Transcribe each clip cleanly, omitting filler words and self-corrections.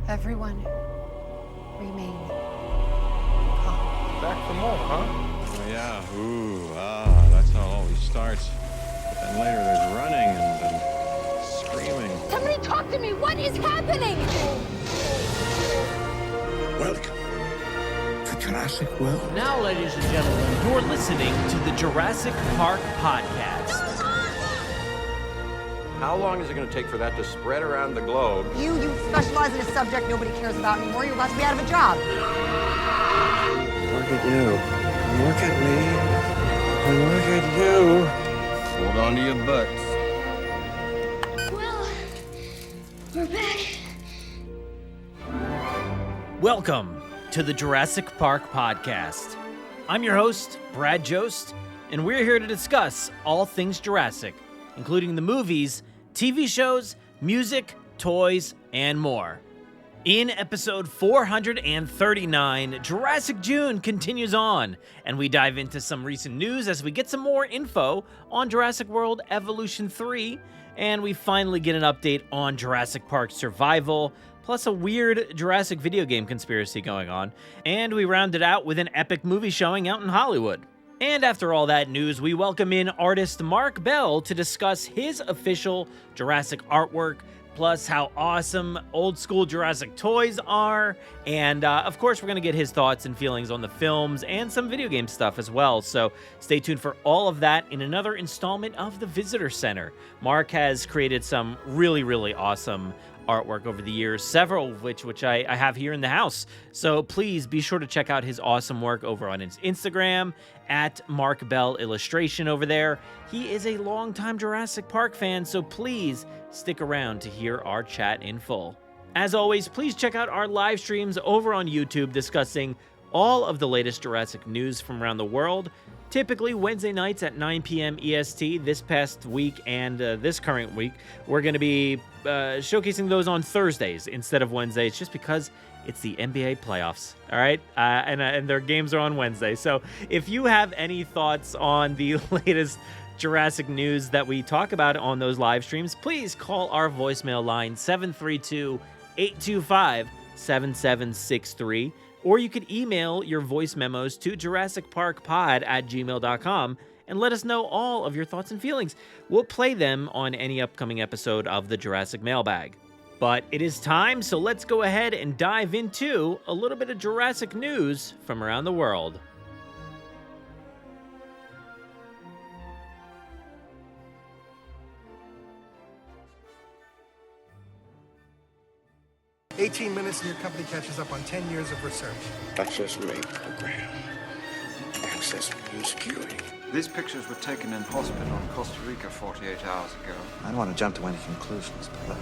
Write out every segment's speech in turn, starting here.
Everyone, remain calm. Back for more, huh? Oh, yeah. That's how it always starts. But then later there's running and screaming. Somebody talk to me! What is happening? Welcome to Jurassic World. Now, ladies and gentlemen, you're listening to the Jurassic Park podcast. How long is it going to take for that to spread around the globe? You specialize in a subject nobody cares about anymore. You're about to be out of a job. Look at you. Look at me. And look at you. Hold on to your butts. Well, we're back. Welcome to the Jurassic Park podcast. I'm your host, Brad Jost, and we're here to discuss all things Jurassic, including the movies, TV shows, music, toys, and more. In episode 439, Jurassic June continues on, and we dive into some recent news as we get some more info on Jurassic World Evolution 3, and we finally get an update on Jurassic Park Survival, plus a weird Jurassic video game conspiracy going on, and we round it out with an epic movie showing out in Hollywood. And after all that news, we welcome in artist Mark Bell to discuss his official Jurassic artwork, plus how awesome old school Jurassic toys are. And of course, we're going to get his thoughts and feelings on the films and some video game stuff as well. So stay tuned for all of that in another installment of the Visitor Center. Mark has created some really awesome artwork over the years, several of which I have here in the house. So please be sure to check out his awesome work over on his Instagram at Mark Bell Illustration over there. He is a longtime Jurassic Park fan, so please stick around to hear our chat in full. As always, please check out our live streams over on YouTube discussing all of the latest Jurassic news from around the world, typically Wednesday nights at 9 p.m. EST. This past week and this current week, we're going to be showcasing those on Thursdays instead of Wednesdays, just because it's the NBA playoffs, all right? And their games are on Wednesday. So if you have any thoughts on the latest Jurassic news that we talk about on those live streams, please call our voicemail line 732-825-7763. Or you could email your voice memos to JurassicParkPod@gmail.com and let us know all of your thoughts and feelings. We'll play them on any upcoming episode of the Jurassic Mailbag. But it is time, so let's go ahead and dive into a little bit of Jurassic news from around the world. "18 minutes and your company catches up on 10 years of research." Access main program. Access new security. These pictures were taken in hospital in Costa Rica 48 hours ago. I don't want to jump to any conclusions, but look.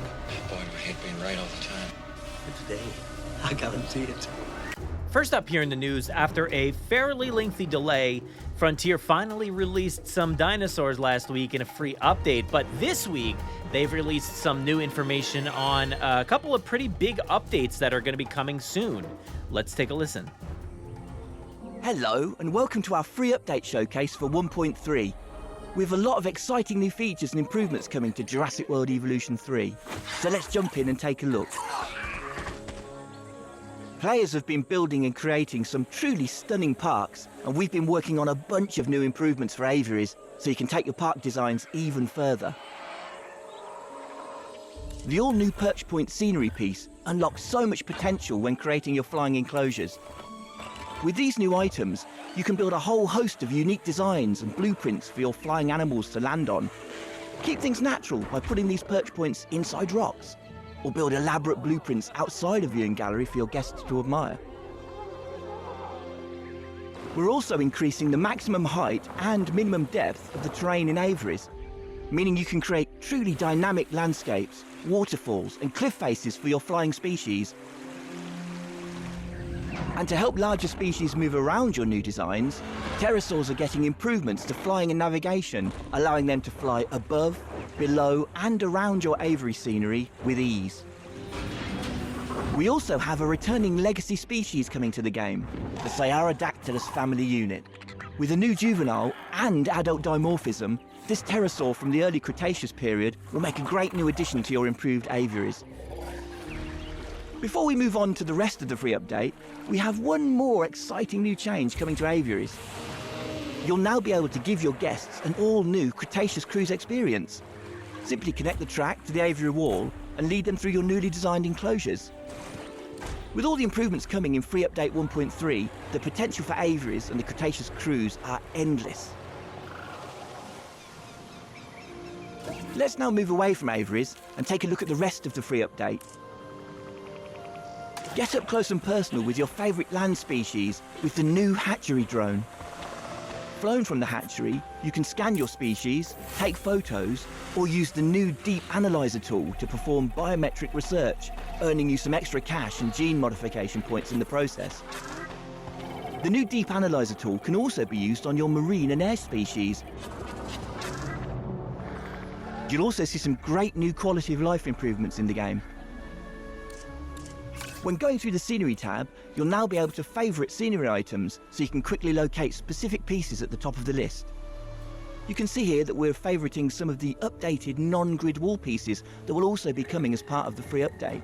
Boy, I hate being right all the time. Today, I guarantee it. First up here in the news, after a fairly lengthy delay, Frontier finally released some dinosaurs last week in a free update, but this week they've released some new information on a couple of pretty big updates that are going to be coming soon. Let's take a listen. Hello, and welcome to our free update showcase for 1.3. We have a lot of exciting new features and improvements coming to Jurassic World Evolution 3. So let's jump in and take a look. Players have been building and creating some truly stunning parks, and we've been working on a bunch of new improvements for aviaries, so you can take your park designs even further. The all-new Perch Point scenery piece unlocks so much potential when creating your flying enclosures. With these new items, you can build a whole host of unique designs and blueprints for your flying animals to land on. Keep things natural by putting these perch points inside rocks, or build elaborate blueprints outside a viewing gallery for your guests to admire. We're also increasing the maximum height and minimum depth of the terrain in aviaries, meaning you can create truly dynamic landscapes, waterfalls, and cliff faces for your flying species. And to help larger species move around your new designs, pterosaurs are getting improvements to flying and navigation, allowing them to fly above, below, and around your aviary scenery with ease. We also have a returning legacy species coming to the game, the Sciarodactylus family unit. With a new juvenile and adult dimorphism, this pterosaur from the early Cretaceous period will make a great new addition to your improved aviaries. Before we move on to the rest of the free update, we have one more exciting new change coming to aviaries. You'll now be able to give your guests an all-new Cretaceous cruise experience. Simply connect the track to the aviary wall and lead them through your newly designed enclosures. With all the improvements coming in free update 1.3, the potential for aviaries and the Cretaceous cruise are endless. Let's now move away from aviaries and take a look at the rest of the free update. Get up close and personal with your favourite land species with the new hatchery drone. Flown from the hatchery, you can scan your species, take photos, or use the new Deep Analyzer tool to perform biometric research, earning you some extra cash and gene modification points in the process. The new Deep Analyzer tool can also be used on your marine and air species. You'll also see some great new quality of life improvements in the game. When going through the scenery tab, you'll now be able to favourite scenery items so you can quickly locate specific pieces at the top of the list. You can see here that we're favouriting some of the updated non-grid wall pieces that will also be coming as part of the free update.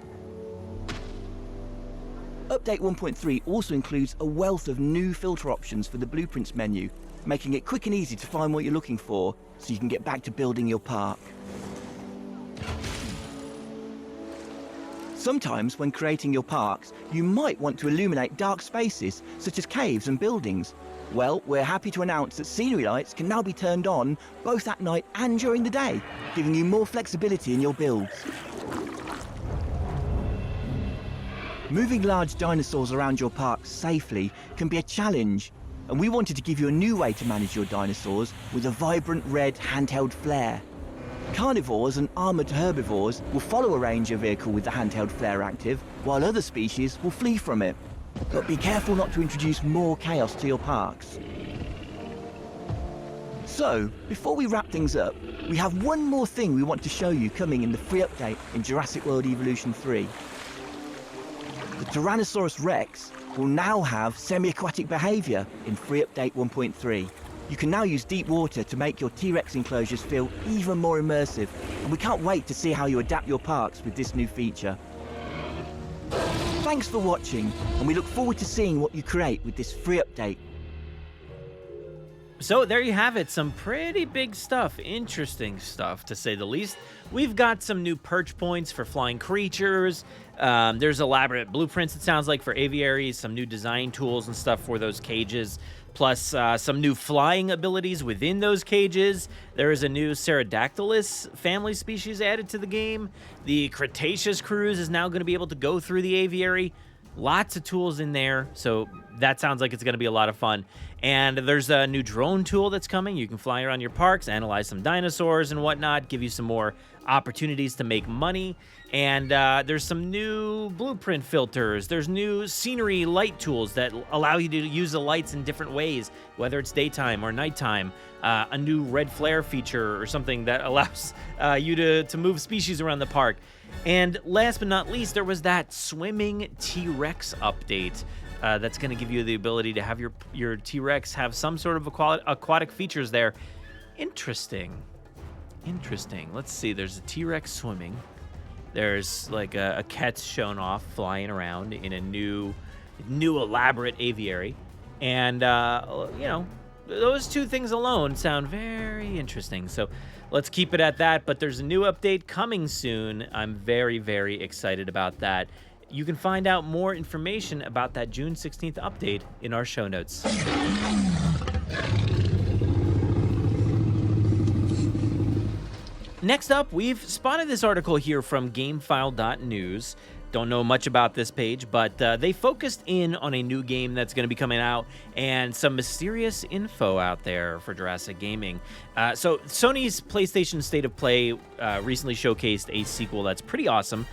Update 1.3 also includes a wealth of new filter options for the blueprints menu, making it quick and easy to find what you're looking for so you can get back to building your park. Sometimes when creating your parks, you might want to illuminate dark spaces such as caves and buildings. Well, we're happy to announce that scenery lights can now be turned on both at night and during the day, giving you more flexibility in your builds. Moving large dinosaurs around your park safely can be a challenge, and we wanted to give you a new way to manage your dinosaurs with a vibrant red handheld flare. Carnivores and armoured herbivores will follow a ranger vehicle with the handheld flare active, while other species will flee from it. But be careful not to introduce more chaos to your parks. So, before we wrap things up, we have one more thing we want to show you coming in the free update in Jurassic World Evolution 3. The Tyrannosaurus Rex will now have semi-aquatic behaviour in free update 1.3. You can now use deep water to make your T-Rex enclosures feel even more immersive, and we can't wait to see how you adapt your parks with this new feature. Thanks for watching, and we look forward to seeing what you create with this free update. So there you have it, some pretty big stuff, interesting stuff to say the least. We've got some new perch points for flying creatures. There's elaborate blueprints, it sounds like, for aviaries, some new design tools and stuff for those cages, plus some new flying abilities within those cages. There is a new Pterodactylus family species added to the game. The Cretaceous cruise is now going to be able to go through the aviary. Lots of tools in there, so that sounds like it's going to be a lot of fun. And there's a new drone tool that's coming. You can fly around your parks, analyze some dinosaurs and whatnot, give you some more opportunities to make money. And there's some new blueprint filters. There's new scenery light tools that allow you to use the lights in different ways, whether it's daytime or nighttime. A new red flare feature or something that allows you to move species around the park. And last but not least, there was that swimming T-Rex update that's going to give you the ability to have your T-Rex have some sort of aquatic features there. Interesting. Let's see. There's a T-Rex swimming. There's like a cat shown off flying around in a new elaborate aviary. And, those two things alone sound very interesting. So let's keep it at that. But there's a new update coming soon. I'm very, very excited about that. You can find out more information about that June 16th update in our show notes. Next up, we've spotted this article here from GameFile.news. Don't know much about this page, but they focused in on a new game that's going to be coming out and some mysterious info out there for Jurassic Gaming. So Sony's PlayStation State of Play recently showcased a sequel that's pretty awesome.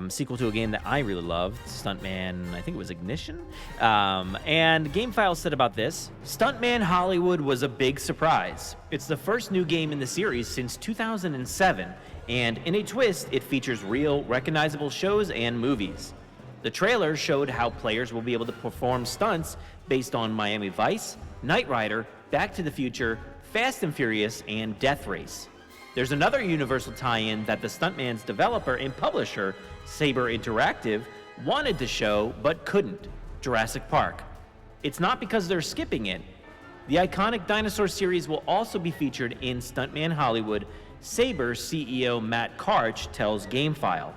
Sequel to a game that I really loved, Stuntman, I think it was Ignition. And GameFile said about this, Stuntman Hollywood was a big surprise. It's the first new game in the series since 2007, and in a twist, it features real, recognizable shows and movies. The trailer showed how players will be able to perform stunts based on Miami Vice, Knight Rider, Back to the Future, Fast and Furious, and Death Race. There's another Universal tie-in that the Stuntman's developer and publisher, Saber Interactive, wanted to show but couldn't: Jurassic Park. It's not because they're skipping it. The iconic dinosaur series will also be featured in Stuntman Hollywood, Saber CEO Matt Karch tells GameFile.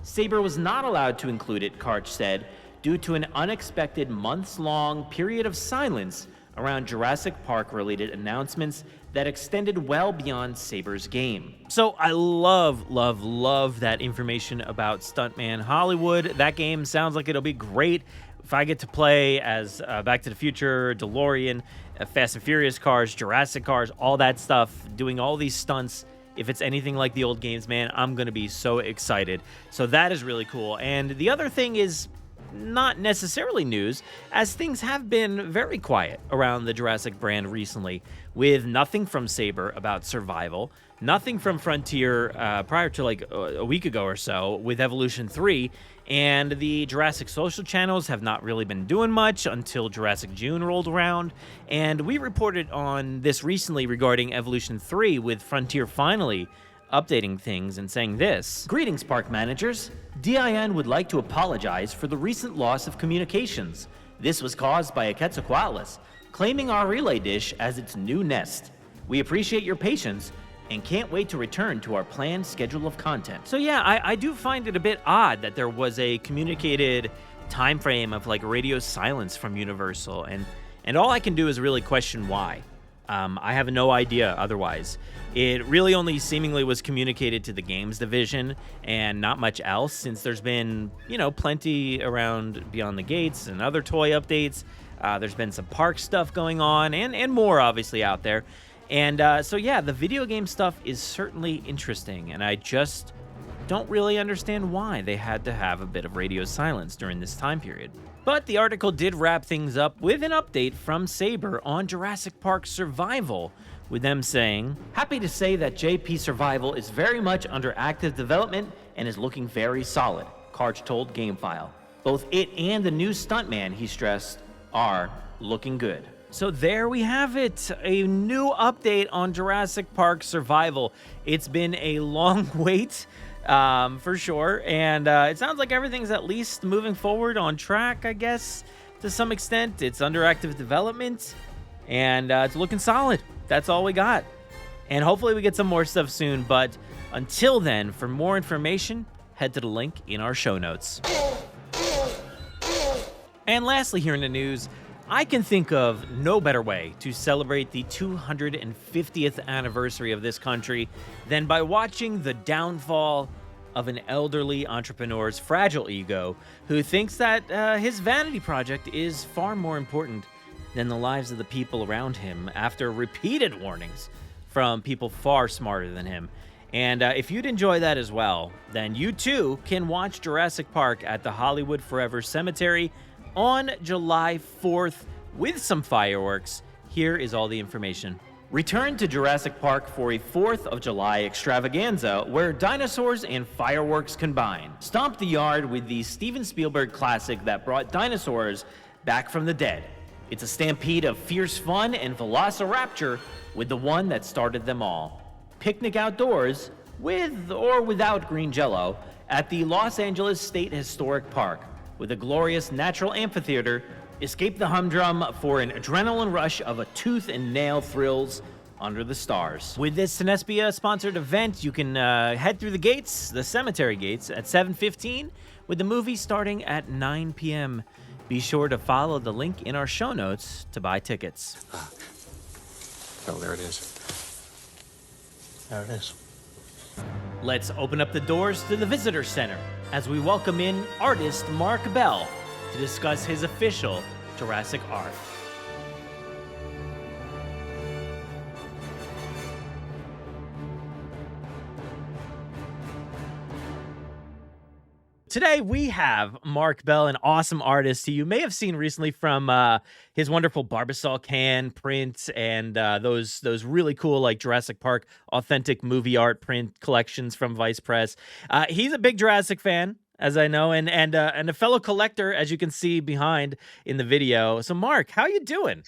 Saber was not allowed to include it, Karch said, due to an unexpected months-long period of silence around Jurassic Park-related announcements that extended well beyond Saber's game. So I love that information about Stuntman Hollywood. That game sounds like it'll be great. If I get to play as Back to the Future, DeLorean, Fast and Furious cars, Jurassic cars, all that stuff, doing all these stunts, if it's anything like the old games, man, I'm going to be so excited. So that is really cool. And the other thing is not necessarily news, as things have been very quiet around the Jurassic brand recently, with nothing from Saber about survival, nothing from Frontier prior to like a week ago or so with Evolution 3, and the Jurassic social channels have not really been doing much until Jurassic June rolled around, and we reported on this recently regarding Evolution 3 with Frontier finally updating things and saying this: "Greetings, park managers. DIN would like to apologize for the recent loss of communications. This was caused by a Quetzalcoatlus claiming our relay dish as its new nest. We appreciate your patience and can't wait to return to our planned schedule of content." So yeah, I do find it a bit odd that there was a communicated time frame of like radio silence from Universal, and all I can do is really question why. I have no idea otherwise. It really only seemingly was communicated to the games division and not much else, since there's been, plenty around Beyond the Gates and other toy updates. There's been some park stuff going on and more obviously out there. And so yeah, the video game stuff is certainly interesting, and I just don't really understand why they had to have a bit of radio silence during this time period. But the article did wrap things up with an update from Saber on Jurassic Park Survival, with them saying, "Happy to say that JP Survival is very much under active development and is looking very solid," Karch told GameFile. "Both it and the new stuntman," he stressed, "are looking good." So there we have it, a new update on Jurassic Park Survival. It's been a long wait, for sure, and it sounds like everything's at least moving forward on track, I guess, to some extent. It's under active development, and it's looking solid. That's all we got. And hopefully we get some more stuff soon, but until then, for more information, head to the link in our show notes. And lastly, here in the news, I can think of no better way to celebrate the 250th anniversary of this country than by watching the downfall of an elderly entrepreneur's fragile ego who thinks that his vanity project is far more important than the lives of the people around him, after repeated warnings from people far smarter than him. And if you'd enjoy that as well, then you too can watch Jurassic Park at the Hollywood Forever Cemetery on July 4th with some fireworks. Here is all the information. Return to Jurassic Park for a 4th of July extravaganza where dinosaurs and fireworks combine. Stomp the yard with the Steven Spielberg classic that brought dinosaurs back from the dead. It's a stampede of fierce fun and velociraptor with the one that started them all. Picnic outdoors, with or without green jello, at the Los Angeles State Historic Park. With a glorious natural amphitheater, escape the humdrum for an adrenaline rush of a tooth and nail thrills under the stars. With this Cinespia-sponsored event, you can head through the gates, the cemetery gates, at 7:15, with the movie starting at 9 p.m. Be sure to follow the link in our show notes to buy tickets. Oh, there it is. There it is. Let's open up the doors to the Visitor Center as we welcome in artist Mark Bell to discuss his official Jurassic art. Today we have Mark Bell, an awesome artist who you may have seen recently from his wonderful Barbasol can print and those really cool like Jurassic Park authentic movie art print collections from Vice Press. He's a big Jurassic fan, as I know, and a fellow collector, as you can see behind in the video. So Mark, how you doing?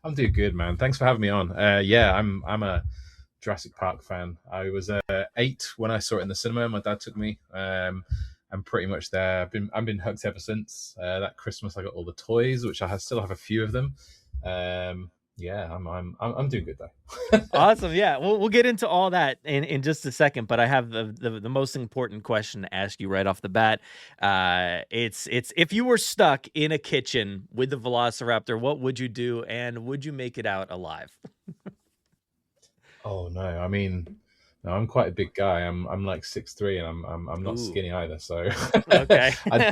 I'm doing good, man. Thanks for having me on. I'm a Jurassic Park fan. I was 8 when I saw it in the cinema. My dad took me. I'm pretty much there. I've been hooked ever since. That Christmas, I got all the toys, which still have a few of them. Yeah, I'm doing good though. Awesome. Yeah. We'll get into all that in just a second, but I have the most important question to ask you right off the bat. It's if you were stuck in a kitchen with the Velociraptor, what would you do, and would you make it out alive? Oh no, I mean, no, I'm quite a big guy. I'm like 6'3", and I'm not Ooh. skinny either. So Okay. I'd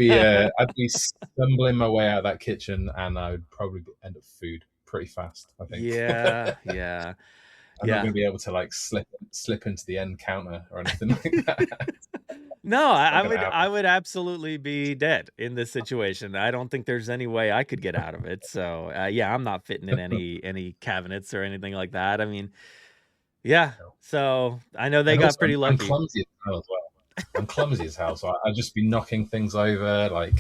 be stumbling my way out of that kitchen, and I would probably end up food pretty fast, I think. Yeah. Yeah. I'm not going to be able to like slip into the end counter or anything like that. No, not gonna I happen. would absolutely be dead in this situation. I don't think there's any way I could get out of it. So yeah, I'm not fitting in any cabinets or anything like that. I mean, yeah. So I know they And got also, pretty I'm lucky. clumsy as hell as well. I'm clumsy as hell, so I'd just be knocking things over. Like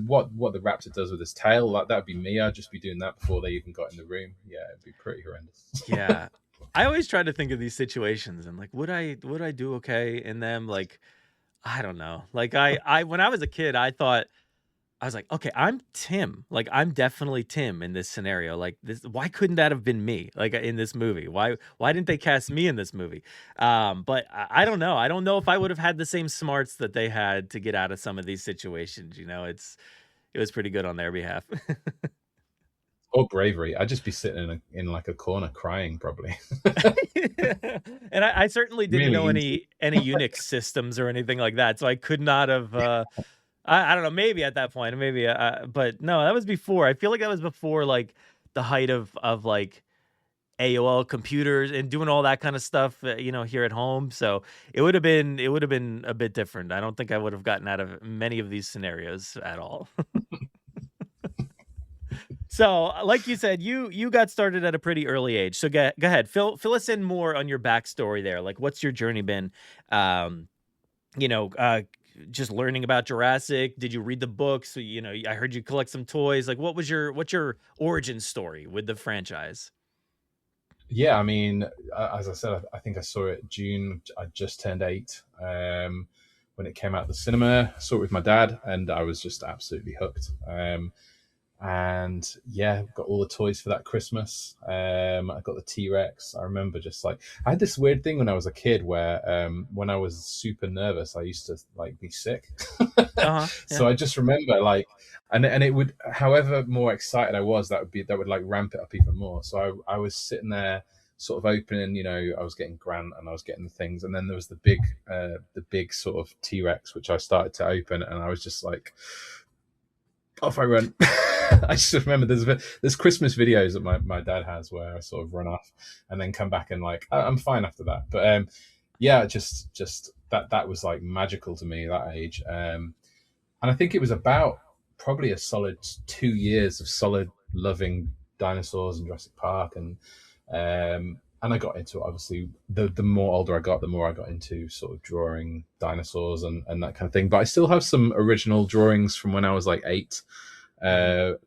what the raptor does with his tail, like that would be me. I'd just be doing that before they even got in the room. Yeah, it'd be pretty horrendous. Yeah. I always try to think of these situations and like, would I do okay in them? Like, I don't know. Like I when I was a kid, I was like, okay, I'm Tim. Like, I'm definitely Tim in this scenario. Like, this, why couldn't that have been me? Like in this movie, why didn't they cast me in this movie? But I don't know. I don't know if I would have had the same smarts that they had to get out of some of these situations. You know, it was pretty good on their behalf. Or bravery. I'd just be sitting in like a corner crying, probably. And I certainly didn't know Really any Unix systems or anything like that, so I could not have. I don't know. Maybe at that point, maybe. But no, that was before. I feel like that was before like the height of like AOL computers and doing all that kind of stuff. You know, here at home. So it would have been a bit different. I don't think I would have gotten out of many of these scenarios at all. So, like you said, you got started at a pretty early age. So go ahead, fill us in more on your backstory there. Like, what's your journey been? You know, just learning about Jurassic. Did you read the books? You know, I heard you collect some toys. Like, what's your origin story with the franchise? Yeah, I mean, as I said, I think I saw it June. I just turned 8 when it came out of the cinema. I saw it with my dad, and I was just absolutely hooked. And yeah, got all the toys for that Christmas. I got the T-Rex. I remember just like I had this weird thing when I was a kid where when I was super nervous, I used to like be sick. Yeah. So I just remember like, and it would, however more excited I was, that would like ramp it up even more. So I was sitting there sort of opening, you know, I was getting Grant and I was getting the things, and then there was the big sort of T-Rex which I started to open, and I was just like, off I run. I just remember there's Christmas videos that my dad has where I sort of run off and then come back and like I'm fine after that. But yeah, just that was like magical to me at that age. And I think it was about probably a solid 2 years of solid loving dinosaurs and Jurassic Park, and I got into it. Obviously, the more older I got, the more I got into sort of drawing dinosaurs and that kind of thing. But I still have some original drawings from when I was like 8,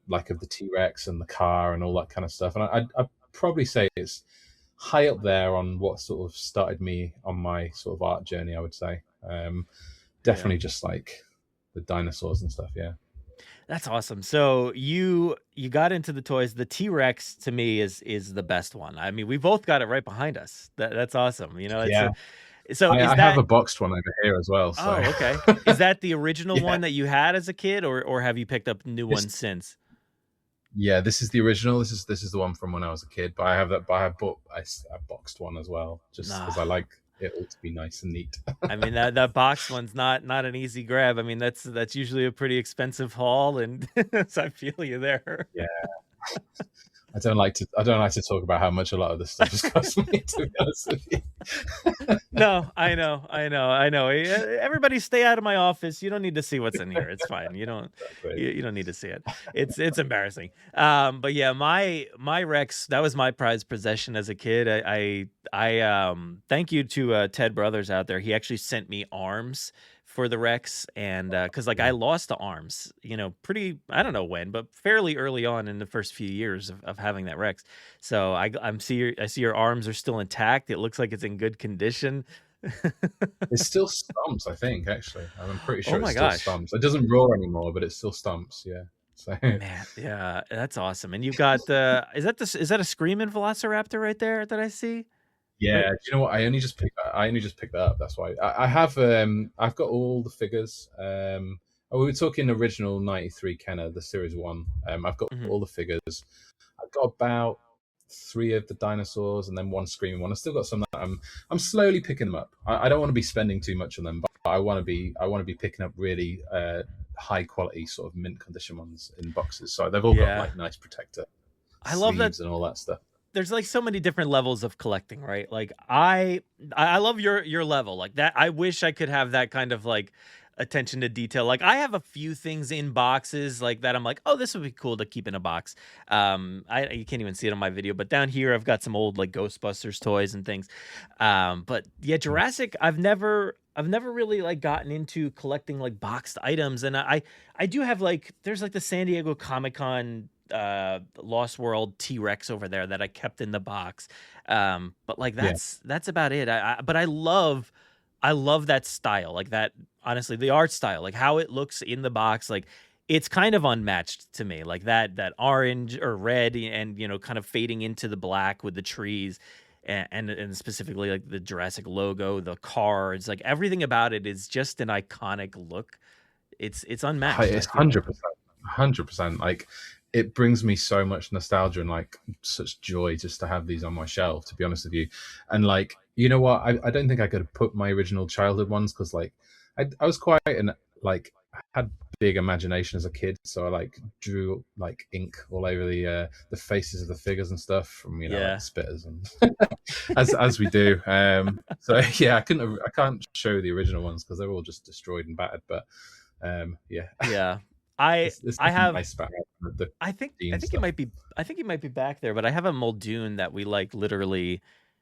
like of the T-Rex and the car and all that kind of stuff. And I'd probably say it's high up there on what sort of started me on my sort of art journey, I would say. Definitely just like the dinosaurs and stuff, yeah. That's awesome. So you got into the toys. The T-Rex to me is the best one. I mean, we both got it right behind us. That's awesome. You know, so I have a boxed one over here as well. So. Oh, okay. Is that the original one that you had as a kid, or have you picked up new ones since? Yeah, this is the original. This is the one from when I was a kid. But I have that. But I bought a boxed one as well, just because I like it all to be nice and neat. I mean, that box one's not an easy grab. I mean, that's usually a pretty expensive haul, and so I feel you there. Yeah. I don't like to talk about how much a lot of this stuff has cost me, to be honest with you. No, I know. Everybody stay out of my office. You don't need to see what's in here. It's fine. You don't need to see it. It's embarrassing. But yeah, my Rex, that was my prized possession as a kid. I thank you to Ted Brothers out there. He actually sent me arms for the Rex, and because like I lost the arms, you know, I don't know when, but fairly early on in the first few years of having that Rex. So I see your arms are still intact. It looks like it's in good condition. It still stomps, I think. Actually, I'm pretty Oh sure it my still gosh. stomps. It doesn't roar anymore, but it still stomps. Yeah. So Man, yeah, that's awesome. And you've got the is that a screaming velociraptor right there that I see? yeah, Right? do you know what? I only just picked that up. That's why I have I've got all the figures. We were talking original '93 Kenner, the Series One. I've got Mhm. all the figures. I've got about three of the dinosaurs and then one screaming one. I've still got some that I'm slowly picking them up. I don't want to be spending too much on them, but I want to be picking up really high quality sort of mint condition ones in boxes. So they've all got Yeah. like nice protector I love that sleeves and all that stuff. there's like so many different levels of collecting, right? Like I love your level. Like that I wish I could have that kind of like attention to detail. Like I have a few things in boxes like that I'm like, "Oh, this would be cool to keep in a box." I you can't even see it on my video, but down here I've got some old like Ghostbusters toys and things. But yeah, Jurassic I've never really like gotten into collecting like boxed items, and I do have like there's like the San Diego Comic-Con Lost World T-Rex over there that I kept in the box. But like Yeah. that's about it. But I love that style. Like that honestly, the art style, like how it looks in the box, like it's kind of unmatched to me. Like that orange or red and kind of fading into the black with the trees and specifically like the Jurassic logo, the cards, like everything about it is just an iconic look. It's unmatched, I It's feel like. 100%. Like it brings me so much nostalgia and like such joy just to have these on my shelf. To be honest with you, and like you know what, I don't think I could have put my original childhood ones because like I was quite and like had big imagination as a kid, so I like drew like ink all over the faces of the figures and stuff from like Yeah. the spitters and as we do. So yeah, I can't show the original ones because they're all just destroyed and battered. But yeah, Yeah. I it's I nothing have nice about the I Dean think it stuff. might be I think it might be back there, but I have a Muldoon that we like literally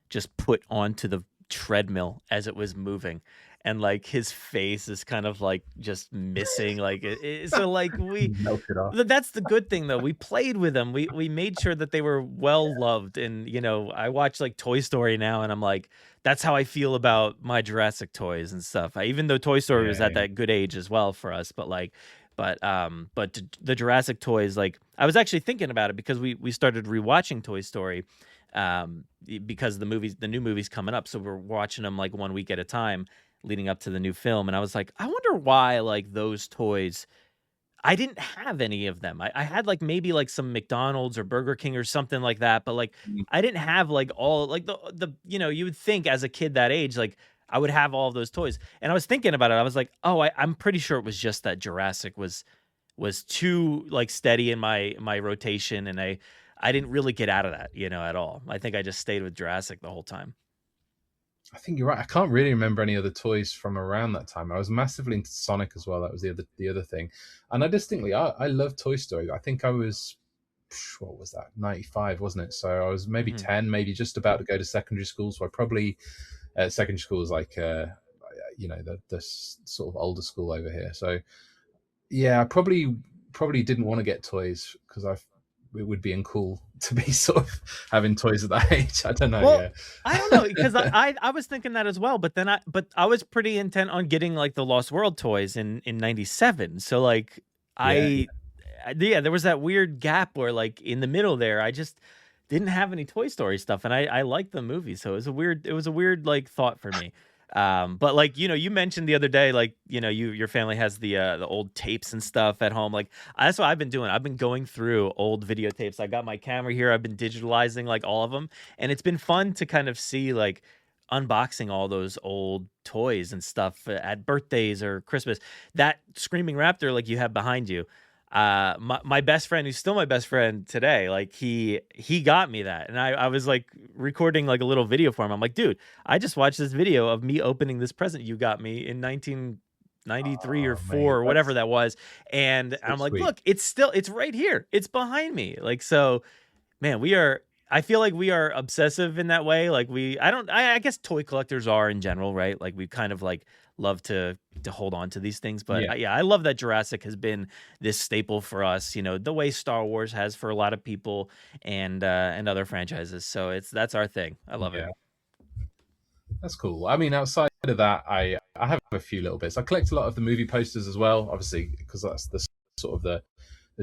just put onto the treadmill as it was moving. And like his face is kind of like just missing like so like we Melted off. that's the good thing though. We played with them. We made sure that they were well loved and I watch like Toy Story now and I'm like that's how I feel about my Jurassic toys and stuff. Even though Toy Story was at Yeah, that good age as well for us, but like the Jurassic toys, like I was actually thinking about it because we started rewatching Toy Story, because the new movies coming up, so we're watching them like 1 week at a time, leading up to the new film, and I was like, I wonder why like those toys. I didn't have any of them. I had like maybe like some McDonald's or Burger King or something like that, but like I didn't have like all like the you would think as a kid that age like I would have all of those toys. And I was thinking about it. I was like, oh, I'm pretty sure it was just that Jurassic was too like steady in my rotation, and I didn't really get out of that at all. I think I just stayed with Jurassic the whole time. I think you're right. I can't really remember any other toys from around that time. I was massively into Sonic as well. That was the other thing, and I distinctly I love Toy Story. I think I was what was that 95 wasn't it? So I was maybe Mhm. 10, maybe just about to go to secondary school. So I probably secondary school is like the sort of older school over here. So yeah, I probably didn't want to get toys because it would be uncool to be sort of having toys at that age. I don't know. Well, Yeah, I don't know because I was thinking that as well, but then I was pretty intent on getting like the Lost World toys in '97. So like yeah. yeah, there was that weird gap where like in the middle there, I just didn't have any Toy Story stuff, and I liked the movie, so it was a weird like thought for me. But like you mentioned the other day, like your family has the old tapes and stuff at home. Like that's what I've been doing. I've been going through old videotapes. I got my camera here. I've been digitalizing like all of them, and it's been fun to kind of see like unboxing all those old toys and stuff at birthdays or Christmas. That Screaming Raptor, like you have behind you, my best friend, who's still my best friend today, like he got me that, and I was like recording like a little video for him. I'm like, dude, I just watched this video of me opening this present you got me in 1993 or Oh mate, 4 or whatever that's that was, and so I'm like, sweet. look, it's right here, it's behind me, like so. Man, I feel like we are obsessive in that way. Like I guess toy collectors are in general, right? Like we kind of like love to hold on to these things. But Yeah, yeah, I love that Jurassic has been this staple for us. The way Star Wars has for a lot of people and other franchises. So that's our thing. I love it. yeah. That's cool. I mean, outside of that, I have a few little bits. I collect a lot of the movie posters as well, obviously, because that's the sort of the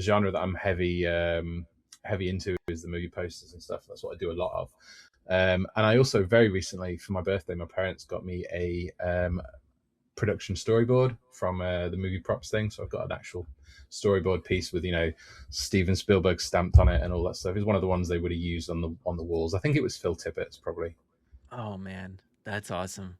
genre that I'm heavy into is the movie posters and stuff. That's what I do a lot of. And I also very recently, for my birthday, my parents got me a production storyboard from the movie props thing. So I've got an actual storyboard piece with Steven Spielberg stamped on it and all that stuff. It's one of the ones they would have used on the walls. I think it was Phil Tippett's probably. Oh man, that's awesome.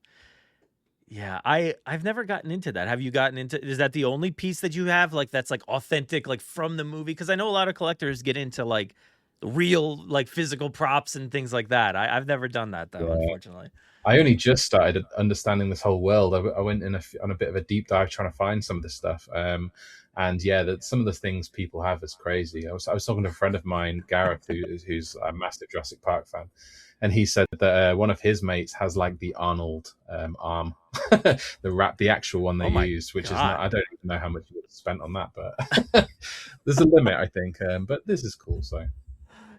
Yeah, I've never gotten into that. Have you gotten into? Is that the only piece that you have like that's like authentic, like from the movie? Because I know a lot of collectors get into like real, like physical props and things like that. I've never done that though, unfortunately. I only just started understanding this whole world. I went on a bit of a deep dive trying to find some of this stuff. And yeah, some of the things people have is crazy. I was talking to a friend of mine, Gareth, who's a massive Jurassic Park fan, and he said that one of his mates has like the Arnold arm, the actual one they used, which is not. I don't even know how much you would have spent on that, but there's a limit, I think. But this is cool, so.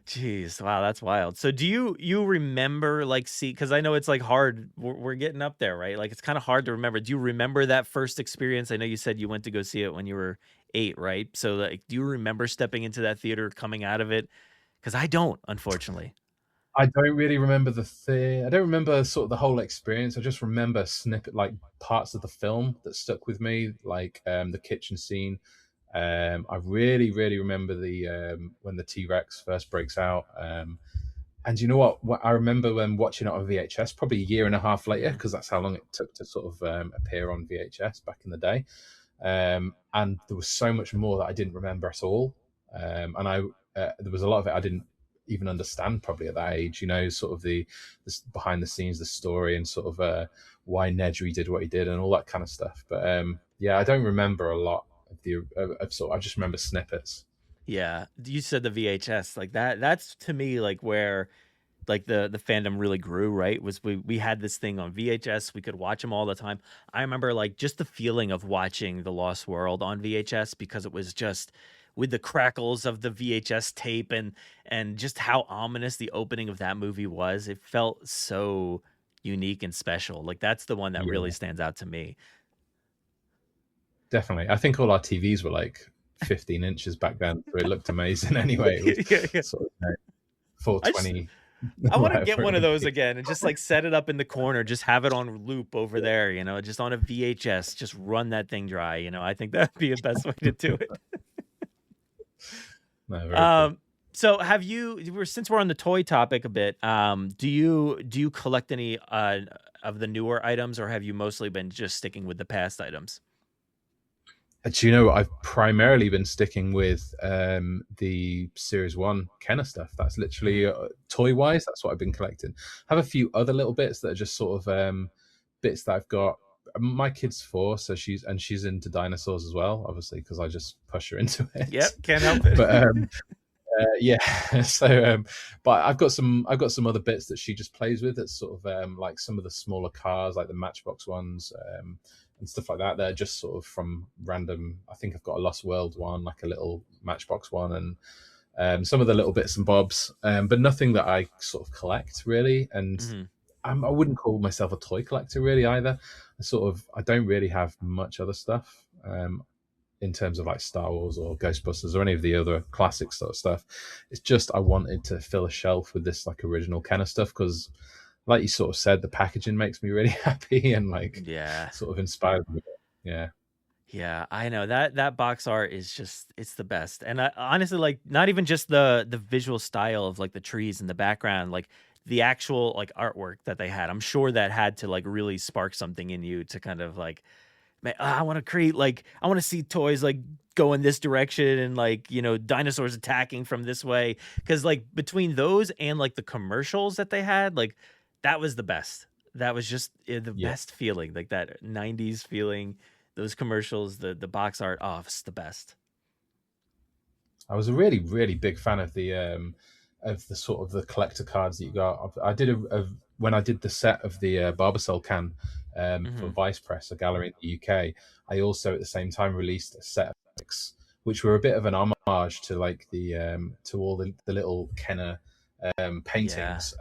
Jeez, wow, that's wild. So do you remember like because I know it's like hard. We're getting up there, right? Like it's kind of hard to remember. Do you remember that first experience? I know you said you went to go see it when you were 8, right? So like, do you remember stepping into that theater, coming out of it? Because I don't, unfortunately. I don't really remember I don't remember sort of the whole experience. I just remember like parts of the film that stuck with me, like the kitchen scene. I really, really remember when the T-Rex first breaks out. And you know what? I remember when watching it on VHS, probably a year and a half later, because that's how long it took to sort of appear on VHS back in the day. And there was so much more that I didn't remember at all. And there was a lot of it I didn't even understand probably at that age, sort of the behind the scenes, the story, and sort of why Nedry did what he did and all that kind of stuff. But yeah, I don't remember a lot of I just remember snippets. Yeah, you said the VHS like that's to me like where like the fandom really grew, right? Was we had this thing on VHS, we could watch them all the time. I remember like just the feeling of watching The Lost World on VHS because it was just with the crackles of the VHS tape and just how ominous the opening of that movie was. It felt so unique and special. Like that's the one that really stands out to me. Definitely. I think all our TVs were like 15 inches back then, so it looked amazing anyway. It was sort of 420. I want to get one of those again and just like set it up in the corner, just have it on loop over there, just on a VHS, just run that thing dry. I think that'd be the best way to do it. No, cool. So have since we're on the toy topic a bit, do you collect any of the newer items, or have you mostly been just sticking with the past items? Do I've primarily been sticking with the Series 1 Kenner stuff. That's literally toy-wise, that's what I've been collecting. I have a few other little bits that are just sort of bits that I've got. My kid's 4, so she's into dinosaurs as well, obviously, because I just push her into it. Yep, can't help it. But yeah, so but I've got some other bits that she just plays with. That's sort of like some of the smaller cars, like the Matchbox ones. And stuff like that. They're just sort of from random. I think I've got a Lost World one, like a little Matchbox one, and some of the little bits and bobs, but nothing that I sort of collect really. And I wouldn't call myself a toy collector really either. I don't really have much other stuff in terms of like Star Wars or Ghostbusters or any of the other classic sort of stuff. It's just I wanted to fill a shelf with this like original Kenner stuff because, like you sort of said, the packaging makes me really happy and like sort of inspired me. Yeah, I know that box art is just it's the best. And I honestly like not even just the visual style of like the trees in the background, like the actual like artwork that they had. I'm sure that had to like really spark something in you to kind of like, man, I want to create like I want to see toys like go in this direction and like dinosaurs attacking from this way, because like between those and like the commercials that they had, like that was the best. That was just the best feeling, like that 90s feeling. Those commercials, the box art, it's the best. I was a really, really big fan of the sort of the collector cards that you got. I did when I did the set of the Barbasol can for Vice Press, a gallery in the UK. I also at the same time released a set of comics, which were a bit of an homage to like the to all the little Kenner paintings.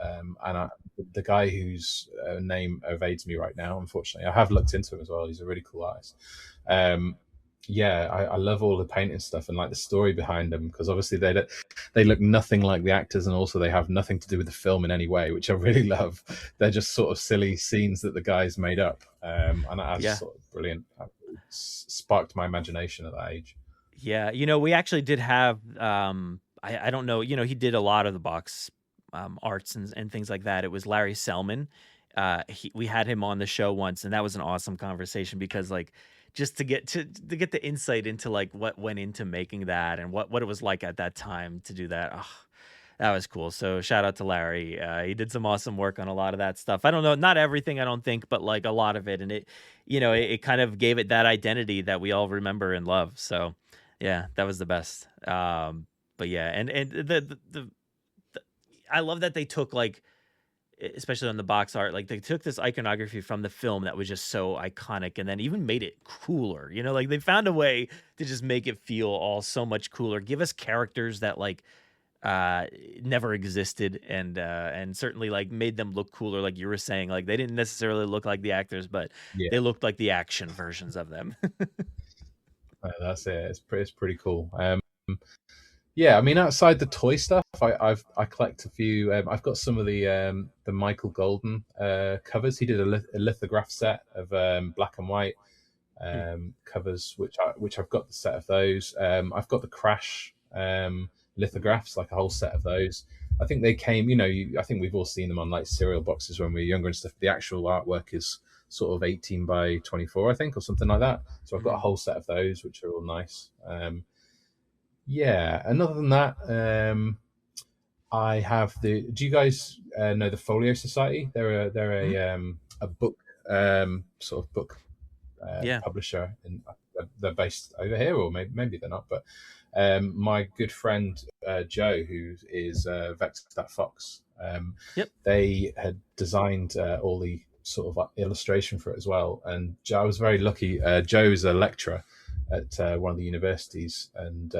The guy whose name evades me right now, unfortunately, I have looked into him as well. He's a really cool artist. I love all the painting stuff and like the story behind them, because obviously they look nothing like the actors, and also they have nothing to do with the film in any way, which I really love. They're just sort of silly scenes that the guys made up, and that's sort of brilliant. It sparked my imagination at that age. Yeah, we actually did have I don't know, he did a lot of the box arts and things like that. It was Larry Selman. We had him on the show once, and that was an awesome conversation, because like just to get the insight into like what went into making that and what it was like at that time to do that. Oh, that was cool. So shout out to Larry. He did some awesome work on a lot of that stuff. I don't know, not everything, I don't think, but like a lot of it, and it kind of gave it that identity that we all remember and love. So yeah, that was the best. But yeah, and the I love that they took, like, especially on the box art, like they took this iconography from the film that was just so iconic, and then even made it cooler. Like they found a way to just make it feel all so much cooler. Give us characters that like never existed, and certainly like made them look cooler. Like you were saying, like they didn't necessarily look like the actors, but they looked like the action versions of them. That's it. It's pretty cool. Yeah, I mean, outside the toy stuff, I collect a few. I've got some of the Michael Golden covers. He did a lithograph set of black and white covers, which I've got the set of those. I've got the Crash lithographs, like a whole set of those. I think they came. I think we've all seen them on like cereal boxes when we were younger and stuff. The actual artwork is sort of 18 by 24, I think, or something like that. So I've got a whole set of those, which are all nice. Yeah, and other than that, I have the. Do you guys know the Folio Society? They're a book sort of book publisher, and they're based over here, or maybe they're not. But my good friend Joe, who is Vex That Fox, they had designed all the sort of illustration for it as well. And I was very lucky. Joe is a lecturer at one of the universities, and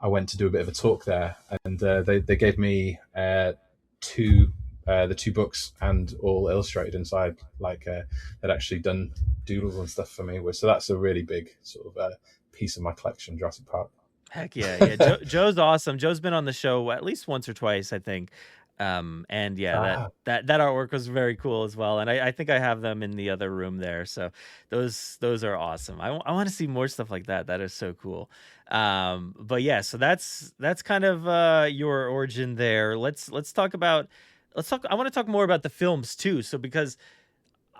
I went to do a bit of a talk there, and they gave me the two books, and all illustrated inside. Like they'd actually done doodles and stuff for me, so that's a really big sort of piece of my collection, Jurassic Park. Heck yeah. Joe's awesome. Joe's been on the show at least once or twice, I think. And yeah, that artwork was very cool as well. And I think I have them in the other room there. So those are awesome. I want to see more stuff like that. That is so cool. But yeah, so that's kind of your origin there. Let's talk. I want to talk more about the films too. So because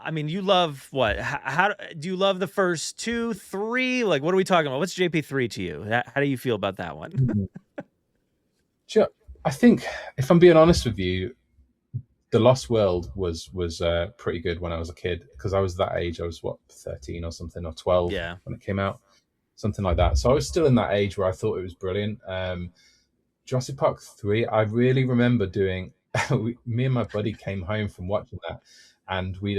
I mean, you love what? How do you love the first 2, 3? Like, what are we talking about? What's JP3 to you? How do you feel about that one? Sure. I think, if I'm being honest with you, The Lost World was pretty good when I was a kid, because I was that age. I was 13 or something, or 12 when it came out, something like that. So I was still in that age where I thought it was brilliant. Jurassic Park 3, I really remember doing. Me and my buddy came home from watching that, and we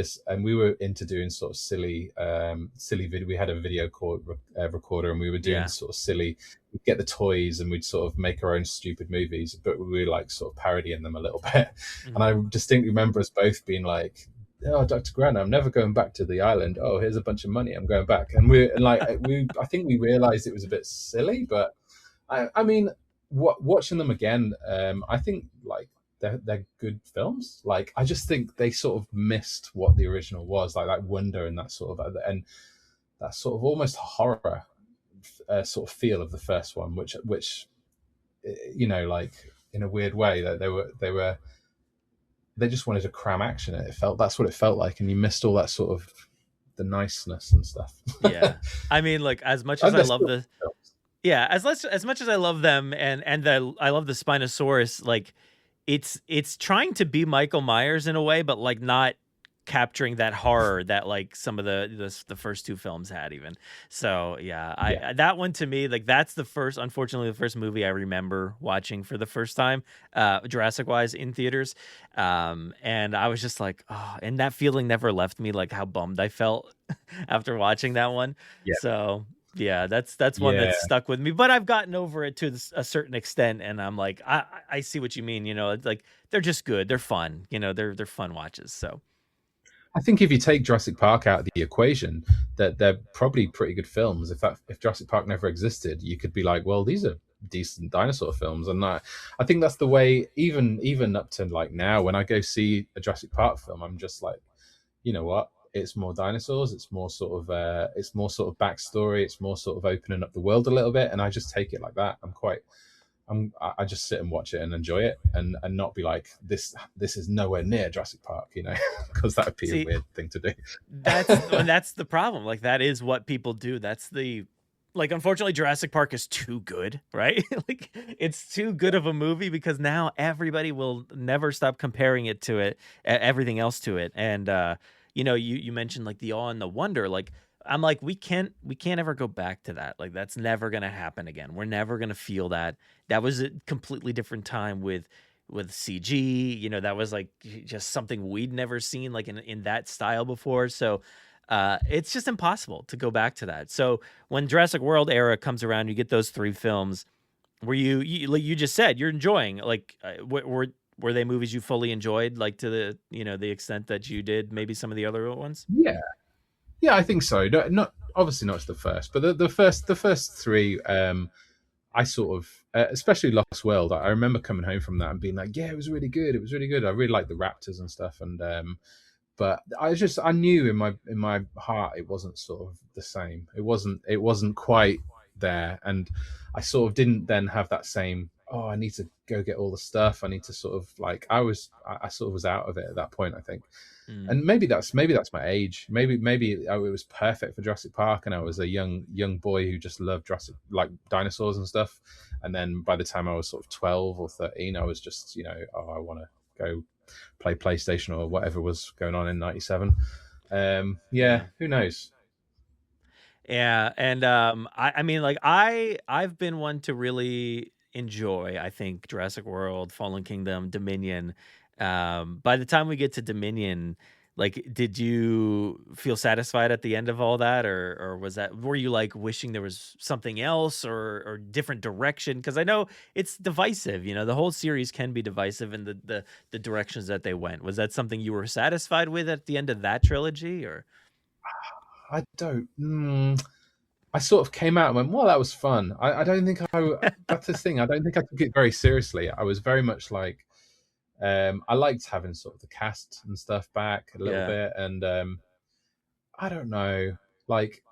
were into doing sort of silly video. We had a video recorder, and we were doing sort of silly. We'd get the toys and we'd sort of make our own stupid movies, but we were like sort of parodying them a little bit. And I distinctly remember us both being like, "Oh, Dr. Grant, I'm never going back to the island. Oh, here's a bunch of money. I'm going back." And I think we realized it was a bit silly, but I mean, watching them again, I think like they're good films. Like, I just think they sort of missed what the original was, like that wonder and that sort of, and that sort of almost horror sort of feel of the first one, which like in a weird way that they just wanted to cram action in. That's what it felt like, and you missed all that sort of the niceness and stuff. Yeah, I mean, like, as much as I love the films. Yeah, as much as I love them, and I love the Spinosaurus, like it's trying to be Michael Myers in a way, but like not capturing that horror that like some of the first 2 films had even. So yeah, that one to me, like that's unfortunately the first movie I remember watching for the first time, Jurassic wise, in theaters. And I was just like, oh, and that feeling never left me, like how bummed I felt after watching that one. Yeah. So Yeah, that's one Yeah. that's stuck with me, but I've gotten over it to a certain extent, and I'm like, I see what you mean. It's like they're just good, they're fun. They're fun watches. So I think if you take Jurassic Park out of the equation, that they're probably pretty good films. If Jurassic Park never existed, you could be like, well, these are decent dinosaur films, and I think that's the way. Even up to like now, when I go see a Jurassic Park film, I'm just like, you know what? It's more dinosaurs. It's more sort of backstory. It's more sort of opening up the world a little bit, and I just take it like that. I just sit and watch it and enjoy it, and not be like, this is nowhere near Jurassic Park, because that would be a weird thing to do. that's the problem. Like, that is what people do. That's like, unfortunately, Jurassic Park is too good, right? Like, it's too good of a movie because now everybody will never stop comparing it to everything else to it. And you mentioned like the awe and the wonder. Like, I'm like, we can't ever go back to that. Like, that's never gonna happen again. We're never gonna feel that. That was a completely different time with CG. That was like just something we'd never seen like in that style before. So it's just impossible to go back to that. So when Jurassic World era comes around, you get those 3 films. Were you like you just said, you're enjoying, like were they movies you fully enjoyed, like to the the extent that you did maybe some of the other ones? Yeah, I think so. Not obviously not the first, but the first 3. I sort of, especially Lost World. I remember coming home from that and being like, yeah, it was really good. It was really good. I really liked the raptors and stuff. And but I knew in my heart it wasn't sort of the same. It wasn't quite there, and I sort of didn't then have that same. Oh, I need to go get all the stuff. I need to sort of like I sort of was out of it at that point, I think. And maybe that's my age. Maybe it was perfect for Jurassic Park, and I was a young boy who just loved Jurassic, like dinosaurs and stuff. And then by the time I was sort of 12 or 13, I was just I want to go play PlayStation or whatever was going on in '97. Who knows? Yeah, and I mean, like I've been one to really enjoy, I think, Jurassic World, Fallen Kingdom, Dominion. By the time we get to Dominion, like, did you feel satisfied at the end of all that, or were you like wishing there was something else or different direction? Because I know it's divisive. The whole series can be divisive in the directions that they went. Was that something you were satisfied with at the end of that trilogy, or? I don't. I sort of came out and went, well, that was fun. I don't think that's the thing. I don't think I took it very seriously. I was very much like, I liked having sort of the cast and stuff back a little bit. And I don't know, like,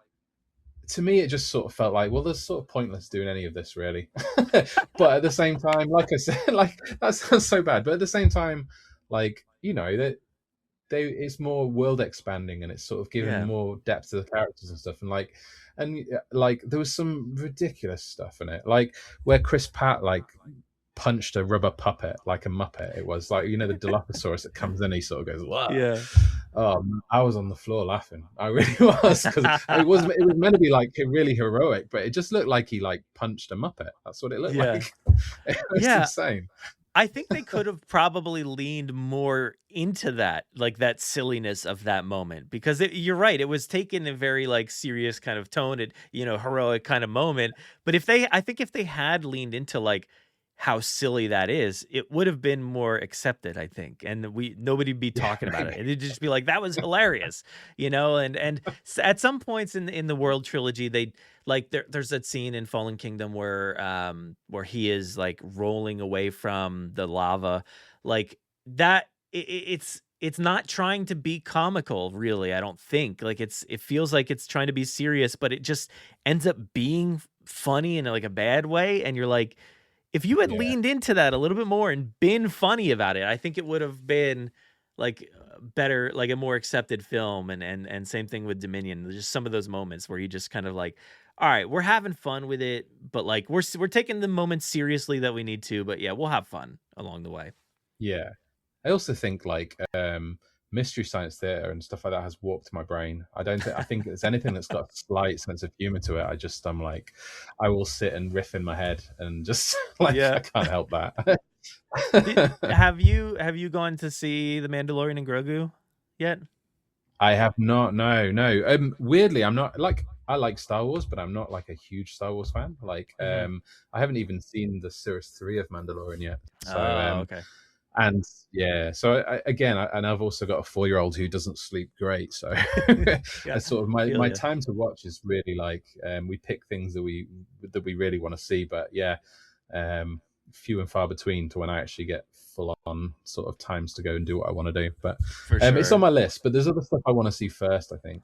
to me, it just sort of felt like, well, there's sort of pointless doing any of this really. But at the same time, like I said, like that sounds so bad, but at the same time, like, that it's more world expanding, and it's sort of giving more depth to the characters and stuff. And there was some ridiculous stuff in it, like where Chris Pratt like punched a rubber puppet like a Muppet. It was like, the Dilophosaurus that comes in, he sort of goes, wow. Yeah. I was on the floor laughing. I really was, because it was meant to be like really heroic, but it just looked like he like punched a Muppet. That's what it looked like. It was insane. I think they could have probably leaned more into that, like that silliness of that moment, because you're right. It was taken a very like serious kind of tone, heroic kind of moment. But I think if they had leaned into like how silly that is, it would have been more accepted, I think. And nobody'd be talking about it. It'd just be like, that was hilarious, and at some points in the World trilogy, they like, there's that scene in Fallen Kingdom where he is like rolling away from the lava, like that. It's not trying to be comical, really. I don't think, like, it feels like it's trying to be serious, but it just ends up being funny in like a bad way. And you're like, if you had leaned into that a little bit more and been funny about it, I think it would have been like better, like a more accepted film. And same thing with Dominion. There's just some of those moments where you just kind of like, all right, we're having fun with it, but like we're taking the moments seriously that we need to, but yeah, we'll have fun along the way. Yeah. I also think like Mystery Science Theater and stuff like that has warped my brain. I think it's anything that's got a slight sense of humor to it. I'm like, I will sit and riff in my head and just like, I can't help that. Have you gone to see The Mandalorian and Grogu yet? I have not. No. Weirdly, I'm not like, I like Star Wars, but I'm not like a huge Star Wars fan. Like, I haven't even seen the Series 3 of Mandalorian yet. So, okay. and yeah, so and I've also got a 4-year-old who doesn't sleep great. So, I sort of my time to watch is really like we pick things that we really want to see, but yeah, few and far between to when I actually get full on sort of times to go and do what I want to do. But it's on my list. But there's other stuff I want to see first, I think.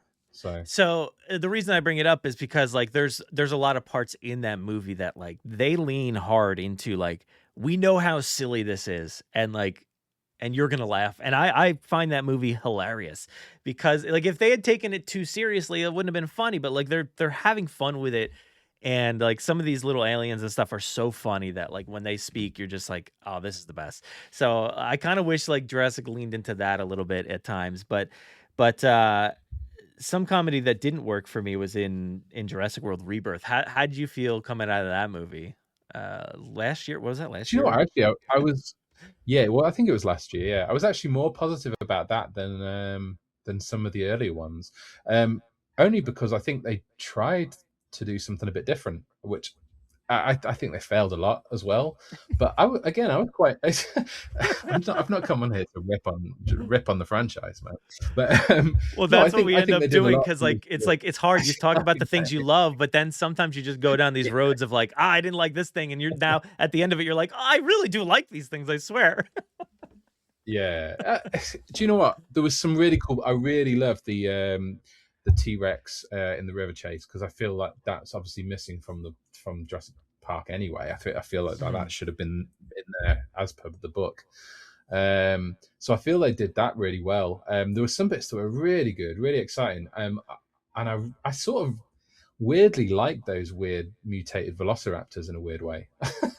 So the reason I bring it up is because like there's a lot of parts in that movie that like they lean hard into like we know how silly this is and you're gonna laugh, and I find that movie hilarious because like if they had taken it too seriously it wouldn't have been funny, but like they're having fun with it, and like some of these little aliens and stuff are so funny that like when they speak you're just like, oh, this is the best. So I kind of wish like Jurassic leaned into that a little bit at times, but some comedy that didn't work for me was in Jurassic World Rebirth. How did you feel coming out of that movie? Last year, what was that last year? You know what, actually, I was, yeah, well, I think it was last year. Yeah, I was actually more positive about that than some of the earlier ones, only because I think they tried to do something a bit different, which I think they failed a lot as well. But I was quite. I've not come on here to rip on the franchise, man. But well, that's what we end up doing because like it's hard. You talk about the things you love, but then sometimes you just go down these roads of like, I didn't like this thing, and you're now at the end of it, you're like, oh, I really do like these things. I swear. Yeah. Do you know what? There was some really cool. I really loved the T-Rex in the river chase because I feel like that's obviously missing from Jurassic Park anyway. I feel like that should have been in there as per the book. So I feel they did that really well. There were some bits that were really good, really exciting. And I sort of weirdly liked those weird mutated velociraptors in a weird way.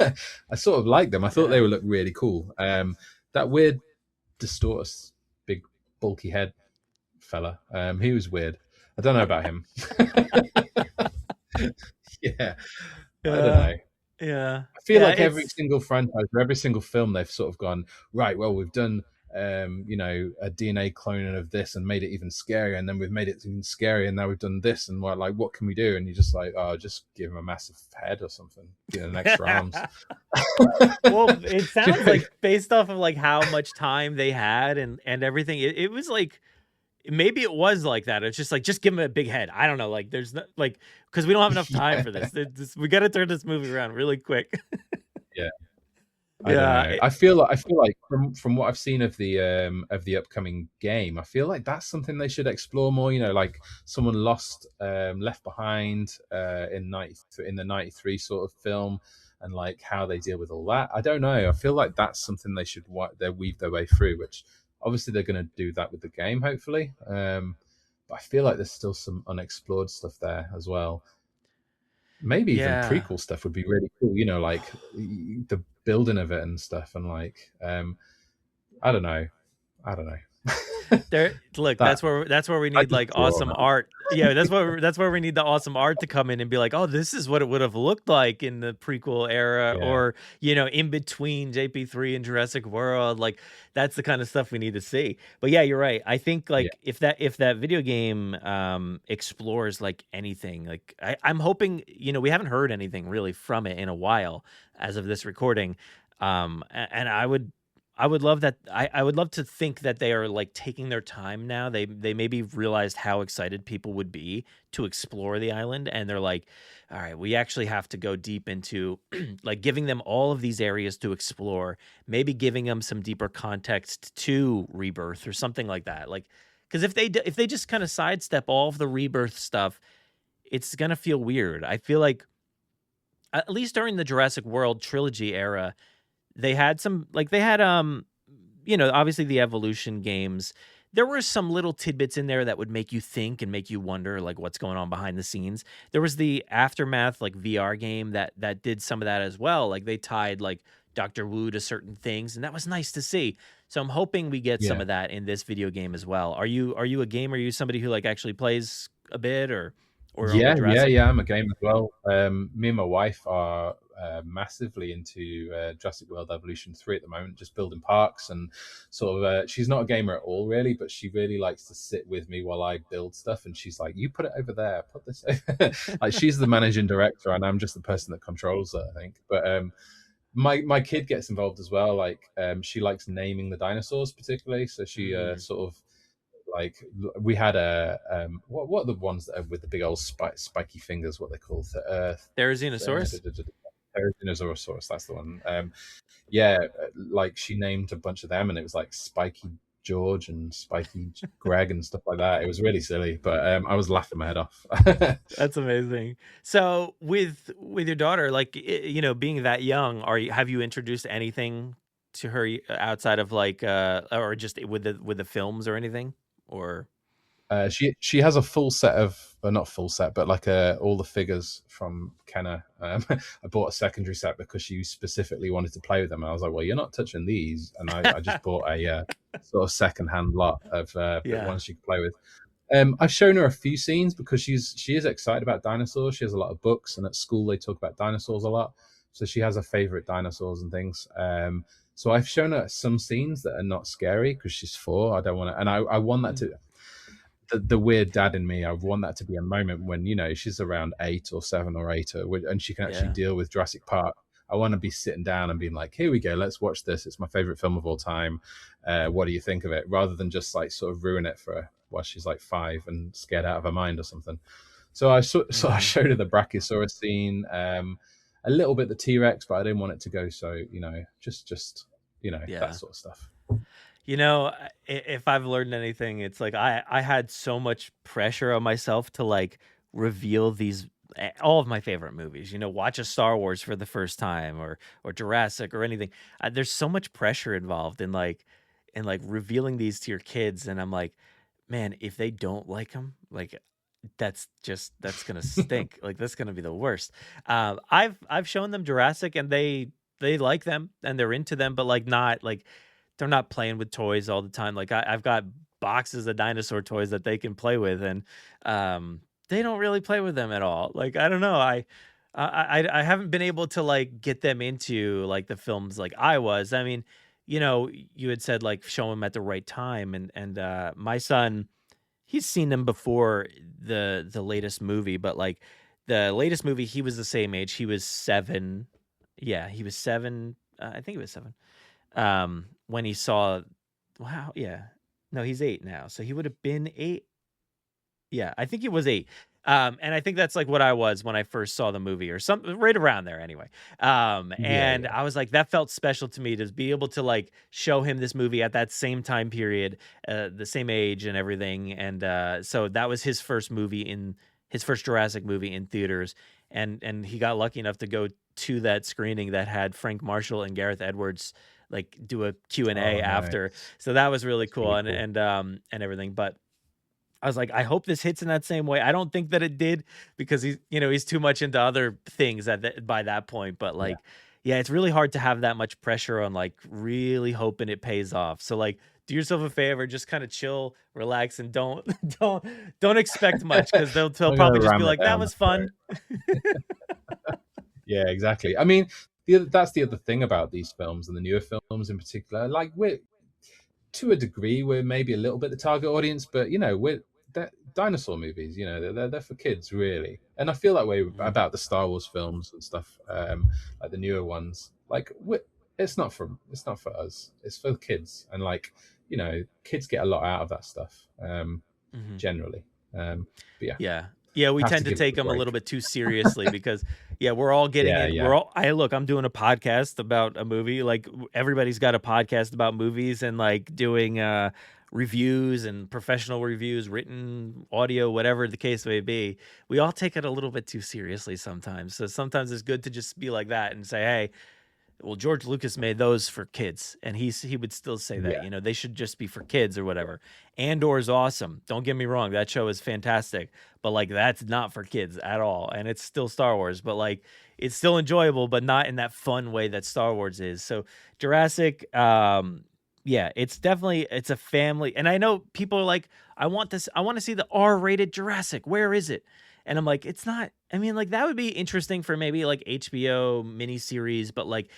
I sort of liked them. I thought they would look really cool. That weird Distortus, big bulky head fella, he was weird. I don't know about him. Yeah. I don't know. Yeah. I feel like every single franchise or every single film they've sort of gone, right, well, we've done a DNA cloning of this and made it even scarier, and then we've made it even scarier, and now we've done this, and we're like, what can we do? And you're just like, oh, just give him a massive head or something, an extra arms. Well, it sounds like based off of like how much time they had and everything, it was like maybe it was like that. It's just like, just give him a big head. I don't know. Like, there's not like, because we don't have enough time for this. We got to turn this movie around really quick. Yeah. I feel like from what I've seen of the upcoming game, I feel like that's something they should explore more. You know, like someone left behind in the 93 sort of film, and like how they deal with all that. I don't know. I feel like that's something they should weave their way through, which obviously they're going to do that with the game, hopefully. But I feel like there's still some unexplored stuff there as well. Maybe even prequel stuff would be really cool. You know, like the building of it and stuff, and like I don't know. That's where we need like awesome art. Yeah, that's where we need the awesome art to come in and be like, oh, this is what it would have looked like in the prequel era, or in between JP3 and Jurassic World. Like that's the kind of stuff we need to see. But yeah, you're right. I think like if that video game explores like anything, like I'm hoping, we haven't heard anything really from it in a while as of this recording, and I would love that. I would love to think that they are like taking their time now. They maybe realized how excited people would be to explore the island, and they're like, all right, we actually have to go deep into like giving them all of these areas to explore, maybe giving them some deeper context to Rebirth or something like that. Like, because if they just kind of sidestep all of the Rebirth stuff, it's gonna feel weird. I feel like at least during the Jurassic World trilogy era, they had obviously the evolution games. There were some little tidbits in there that would make you think and make you wonder like what's going on behind the scenes. There was the Aftermath like VR game that did some of that as well. Like they tied like Dr. Wu to certain things, and that was nice to see. So I'm hoping we get some of that in this video game as well. Are you a gamer? Are you somebody who like actually plays a bit or yeah, I'm a gamer as well. Me and my wife are massively into Jurassic World Evolution 3 at the moment, just building parks and sort of. She's not a gamer at all, really, but she really likes to sit with me while I build stuff. And she's like, "You put it over there, put this." Like she's the managing director, and I'm just the person that controls it, I think. But my kid gets involved as well. Like she likes naming the dinosaurs particularly, so she sort of like we had a what are the ones that are with the big old spiky fingers? What they call Therizinosaurus. Therizinosaurus, that's the one. Yeah, like she named a bunch of them, and it was like Spiky George and Spiky Greg and stuff like that. It was really silly, but I was laughing my head off. That's amazing. So with your daughter, like you know, being that young, have you introduced anything to her outside of like or just with the films or anything? Or she has a full set of, well, not full set, but like all the figures from Kenner. I bought a secondary set because she specifically wanted to play with them. And I was like, well, you're not touching these. And I just bought a sort of secondhand lot of ones she could play with. I've shown her a few scenes because she is excited about dinosaurs. She has a lot of books, and at school they talk about dinosaurs a lot. So she has her favorite dinosaurs and things. So I've shown her some scenes that are not scary because she's 4. I don't want to, and I want that to. The weird dad in me, I want that to be a moment when, you know, she's around 8 or 7 or 8, and she can actually deal with Jurassic Park. I want to be sitting down and being like, here we go, let's watch this. It's my favorite film of all time. What do you think of it? Rather than just like sort of ruin it for her while she's like 5 and scared out of her mind or something. So I showed her the Brachiosaurus scene, a little bit the T-Rex, but I didn't want it to go so, you know, just you know, that sort of stuff. You know, if I've learned anything, it's like I had so much pressure on myself to like reveal these all of my favorite movies. You know, watch a Star Wars for the first time, or Jurassic or anything. There's so much pressure involved in like revealing these to your kids, and I'm like, man, if they don't like them, like that's gonna stink. Like that's gonna be the worst. I've shown them Jurassic, and they like them and they're into them, but like not like. They're not playing with toys all the time. Like I've got boxes of dinosaur toys that they can play with, and they don't really play with them at all. Like I don't know, I haven't been able to like get them into like the films like I was. I mean, you know, you had said like show them at the right time, and my son, he's seen them before the latest movie, but like the latest movie, he was the same age. He was 7. Yeah, he was 7. I think he was 7. When he saw, wow, yeah, no, he's 8 now, so he would have been 8. Yeah, I think he was 8. And I think that's like what I was when I first saw the movie, or something right around there anyway. And I was like, that felt special to me to be able to like show him this movie at that same time period, the same age and everything. And so that was his first Jurassic movie in theaters. And he got lucky enough to go to that screening that had Frank Marshall and Gareth Edwards like do a Q&A after. So that was really cool, and everything. But I was like, I hope this hits in that same way. I don't think that it did, because he's too much into other things by that point. But like, yeah, it's really hard to have that much pressure on like really hoping it pays off. So like, do yourself a favor, just kind of chill, relax, and don't expect much, because they'll probably just be like, that was fun. Yeah, exactly. I mean, that's the other thing about these films, and the newer films in particular. Like, we're to a degree, we're maybe a little bit the target audience, but you know, we're dinosaur movies. You know, they're for kids, really. And I feel that way about the Star Wars films and stuff, like the newer ones. Like, it's not for us. It's for kids, and like, you know, kids get a lot out of that stuff, generally. But yeah. Yeah, we tend to take them a little bit too seriously, because we're all getting it. Yeah. I'm doing a podcast about a movie. Like everybody's got a podcast about movies, and like doing reviews and professional reviews, written, audio, whatever the case may be. We all take it a little bit too seriously sometimes. So sometimes it's good to just be like that and say, hey, well, George Lucas made those for kids, and he would still say that, you know, they should just be for kids or whatever. Andor is awesome. Don't get me wrong. That show is fantastic, but like, that's not for kids at all. And it's still Star Wars, but like, it's still enjoyable, but not in that fun way that Star Wars is. So Jurassic, it's a family. And I know people are like, I want to see the R-rated Jurassic. Where is it? And I'm like, it's not. I mean, like that would be interesting for maybe like HBO miniseries, but like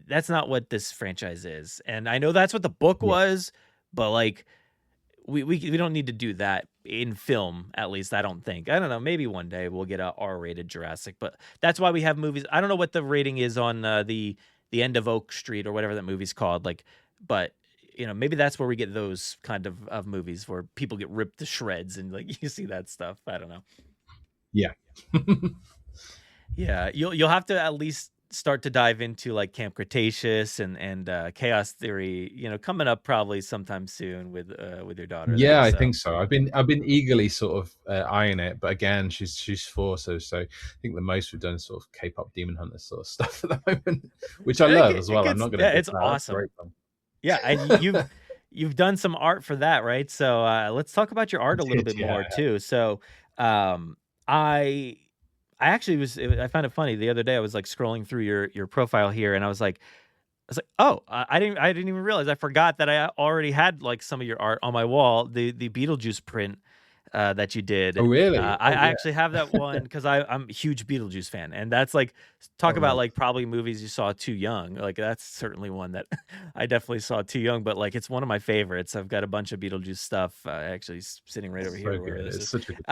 that's not what this franchise is. And I know that's what the book Yeah. was, but like we don't need to do that in film, at least I don't think. I don't know, maybe one day we'll get a R-rated Jurassic, but that's why we have movies. I don't know what the rating is on the End of Oak Street or whatever that movie's called, like, but maybe that's where we get those kind of movies where people get ripped to shreds and like you see that stuff. I don't know. Yeah. Yeah, you'll have to at least start to dive into like Camp Cretaceous and Chaos Theory, coming up probably sometime soon with your daughter. Yeah, There, I so. think so. I've been eagerly sort of eyeing it, but again, she's 4, so I think the most we've done is sort of K-pop Demon Hunter sort of stuff at the moment, which I love as well. I'm not going to. Yeah, it's awesome. Yeah, and you've done some art for that, right? So let's talk about your art a little bit more too. So I actually I found it funny the other day. I was like scrolling through your profile here, and I was like, oh, I didn't even realize. I forgot that I already had like some of your art on my wall. The Beetlejuice print that you did. Oh, really? I yeah. actually have that one because I'm a huge Beetlejuice fan, and that's like talk about like probably movies you saw too young. Like that's certainly one that I definitely saw too young, but like it's one of my favorites. I've got a bunch of Beetlejuice stuff actually sitting right over here. Where this is. Such a good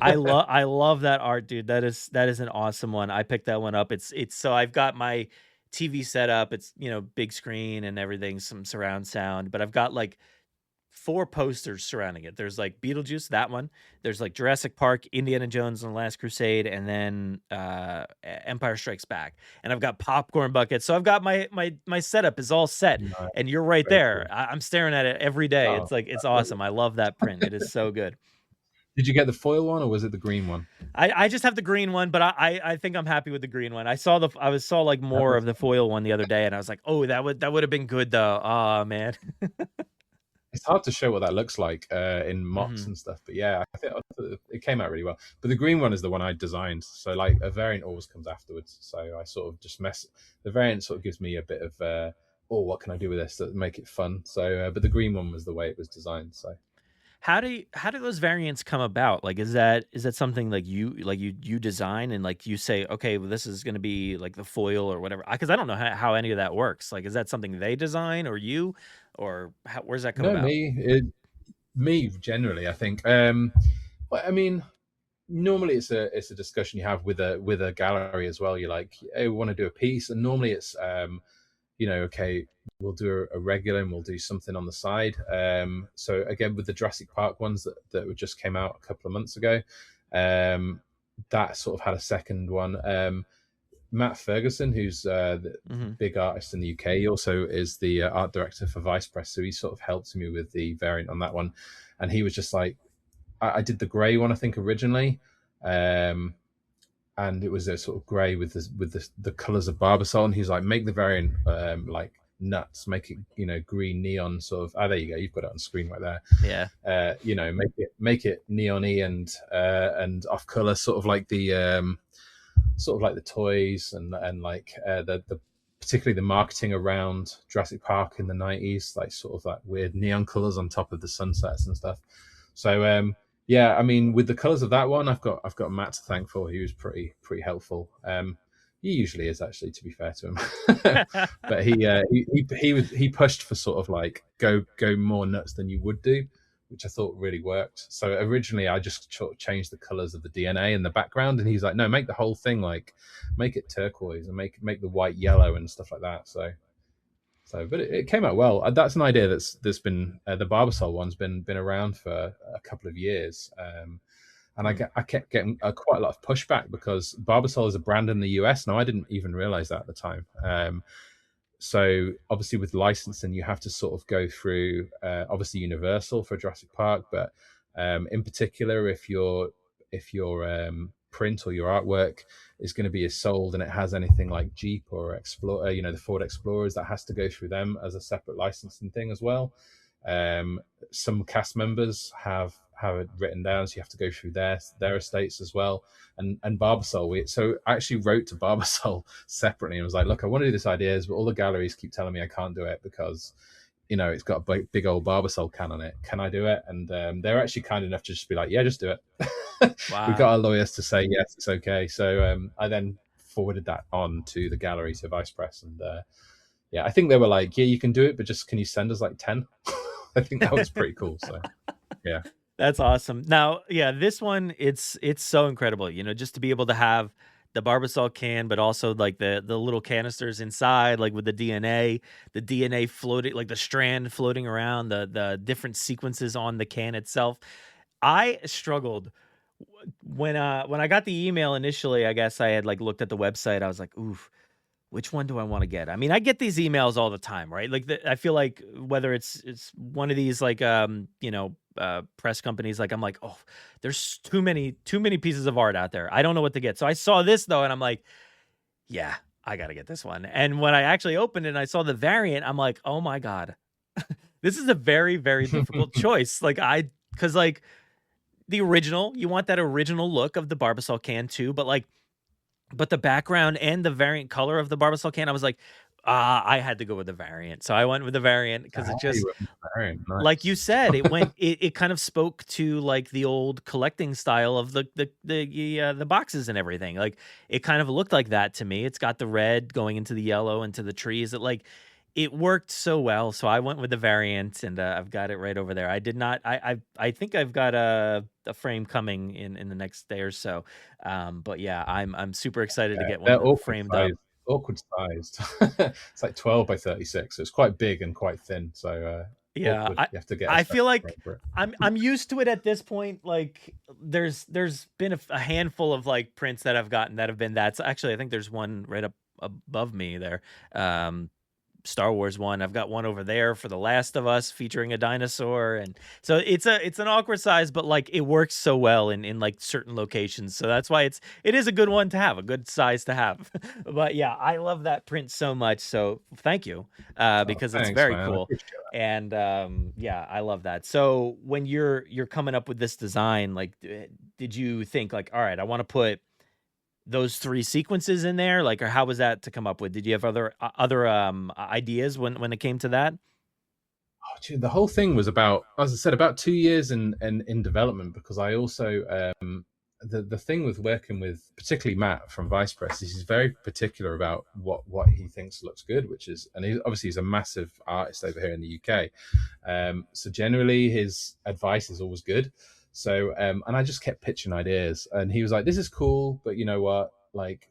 I love that art, dude. That is an awesome one. I picked that one up. It's so I've got my TV set up. It's big screen and everything, some surround sound, but I've got like 4 posters surrounding it. There's like Beetlejuice, that one. There's like Jurassic Park, Indiana Jones and the Last Crusade, and then Empire Strikes Back. And I've got popcorn buckets. So I've got my setup is all set. And you're right there. Cool. I'm staring at it every day. Oh, it's awesome. I love that print. It is so good. Did you get the foil one or was it the green one? I just have the green one, but I think I'm happy with the green one. I saw like more of the foil one the other day, and I was like, oh, that would have been good though. Oh man. It's hard to show what that looks like in mocks and stuff, but yeah, I think it came out really well. But the green one is the one I designed, so like a variant always comes afterwards. So I sort of just the variant sort of gives me a bit of what can I do with this to make it fun? So but the green one was the way it was designed. So how do those variants come about? Like is that something like you design and like you say, okay, well, this is going to be like the foil or whatever? Because I don't know how any of that works. Like is that something they design or you? Or where's that come about? Me generally, I think. But I mean, normally it's a discussion you have with a gallery as well. You're like, hey, we want to do a piece, and normally it's okay, we'll do a regular and we'll do something on the side. So again, with the Jurassic Park ones that just came out a couple of months ago, that sort of had a second one. Matt Ferguson, who's the big artist in the UK, he also is the art director for Vice Press, so he sort of helped me with the variant on that one. And he was just like, I did the grey one, I think, originally, and it was a sort of grey with the colours of Barbasol. And he's like, make the variant like nuts, make it green neon sort of. There you go, you've got it on screen right there. Yeah. Make it neon-y and off colour, sort of like the toys and like the particularly the marketing around Jurassic Park in the 90s, like sort of like weird neon colors on top of the sunsets and stuff. So yeah, I mean, with the colors of that one, I've got Matt to thank for. He was pretty helpful. He usually is, actually, to be fair to him. But he pushed for sort of like go more nuts than you would do, which I thought really worked. So originally I just changed the colors of the DNA in the background, and he's like, no, make the whole thing like, make it turquoise and make the white yellow and stuff like that. So but it came out well. That's an idea that's been the Barbasol one's been around for a couple of years. And I kept getting quite a lot of pushback because Barbasol is a brand in the US. Now, I didn't even realize that at the time. So obviously with licensing, you have to sort of go through obviously Universal for Jurassic Park, but in particular, if your print or your artwork is going to be sold and it has anything like Jeep or Explorer, the Ford Explorers, that has to go through them as a separate licensing thing as well. Some cast members have it written down, so you have to go through their estates as well. And Barbasol, so I actually wrote to Barbasol separately and was like, look, I want to do this ideas, but all the galleries keep telling me I can't do it because you know, it's got a big old Barbasol can on it. Can I do it? And they're actually kind enough to just be like, yeah, just do it. Wow. We got our lawyers to say yes, it's okay. So I then forwarded that on to the gallery, to Vice Press, and yeah, I think they were like, yeah, you can do it, but just can you send us like 10? I think that was pretty cool. So yeah. That's awesome. Now, yeah, this one, it's so incredible, you know, just to be able to have the Barbasol can, but also like the little canisters inside, like with the DNA floating, like the strand floating around, the different sequences on the can itself. I struggled when I got the email initially. I guess I had like looked at the website. I was like, oof, which one do I want to get? I mean, I get these emails all the time, right? Like I feel like whether it's one of these like press companies, like I'm like, oh, there's too many pieces of art out there. I don't know what to get. So I saw this though, and I'm like, yeah, I got to get this one. And when I actually opened it and I saw the variant, I'm like, oh my God, this is a very, very difficult choice. Like because like the original, you want that original look of the Barbasol can too, but the background and the variant color of the Barbasol can, I was like, I had to go with the variant. So I went with the variant because it just, Nice. like you said, it kind of spoke to like the old collecting style of the boxes and everything. Like it kind of looked like that to me. It's got the red going into the yellow into the trees. It worked so well. So I went with the variant, and I've got it right over there. I did not. I think I've got a frame coming in the next day or so. But yeah, I'm super excited to get one framed up. Awkward sized. It's like 12 by 36, so it's quite big and quite thin. So yeah, you have to get. I feel like I'm used to it at this point. Like there's been a handful of like prints that I've gotten that have been that. So actually, I think there's one right up above me there. Star Wars one. I've got one over there for The Last of Us featuring a dinosaur, and so it's an awkward size, but like it works so well in like certain locations. So that's why it is a good one to have, a good size to have. But yeah, I love that print so much. So thank you, because it's very cool. And yeah, I love that. So when you're coming up with this design, like, did you think like, all right, I want to put those 3 sequences in there, like, or how was that to come up with? Did you have other ideas when it came to that? Oh, dude, the whole thing was about, as I said, about 2 years in development, because I also the thing with working with particularly Matt from Vice Press is he's very particular about what he thinks looks good, which is, and he's a massive artist over here in the UK. So generally his advice is always good. So, and I just kept pitching ideas, and he was like, this is cool, but you know what? Like,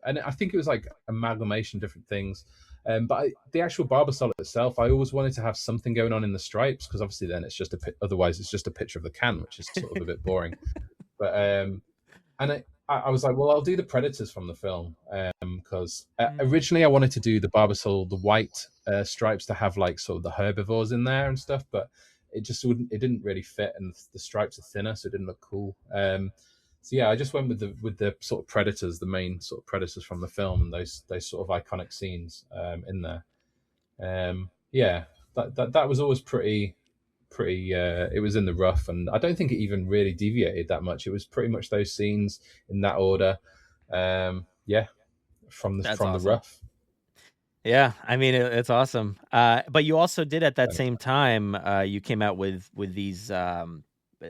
and I think it was like amalgamation, different things. But the actual Barbasol itself, I always wanted to have something going on in the stripes, because obviously then it's just otherwise it's just a picture of the can, which is sort of a bit boring. But, and I was like, well, I'll do the predators from the film, because originally I wanted to do the Barbasol, the white stripes, to have like sort of the herbivores in there and stuff, but it didn't really fit, and the stripes are thinner, so it didn't look cool. So yeah, I just went with the sort of predators, the main sort of predators from the film, and those sort of iconic scenes in there. Yeah, that was always pretty. It was in the rough, and I don't think it even really deviated that much. It was pretty much those scenes in that order. Yeah, from the rough. Yeah, I mean it's awesome. But you also did at that same time. You came out with these.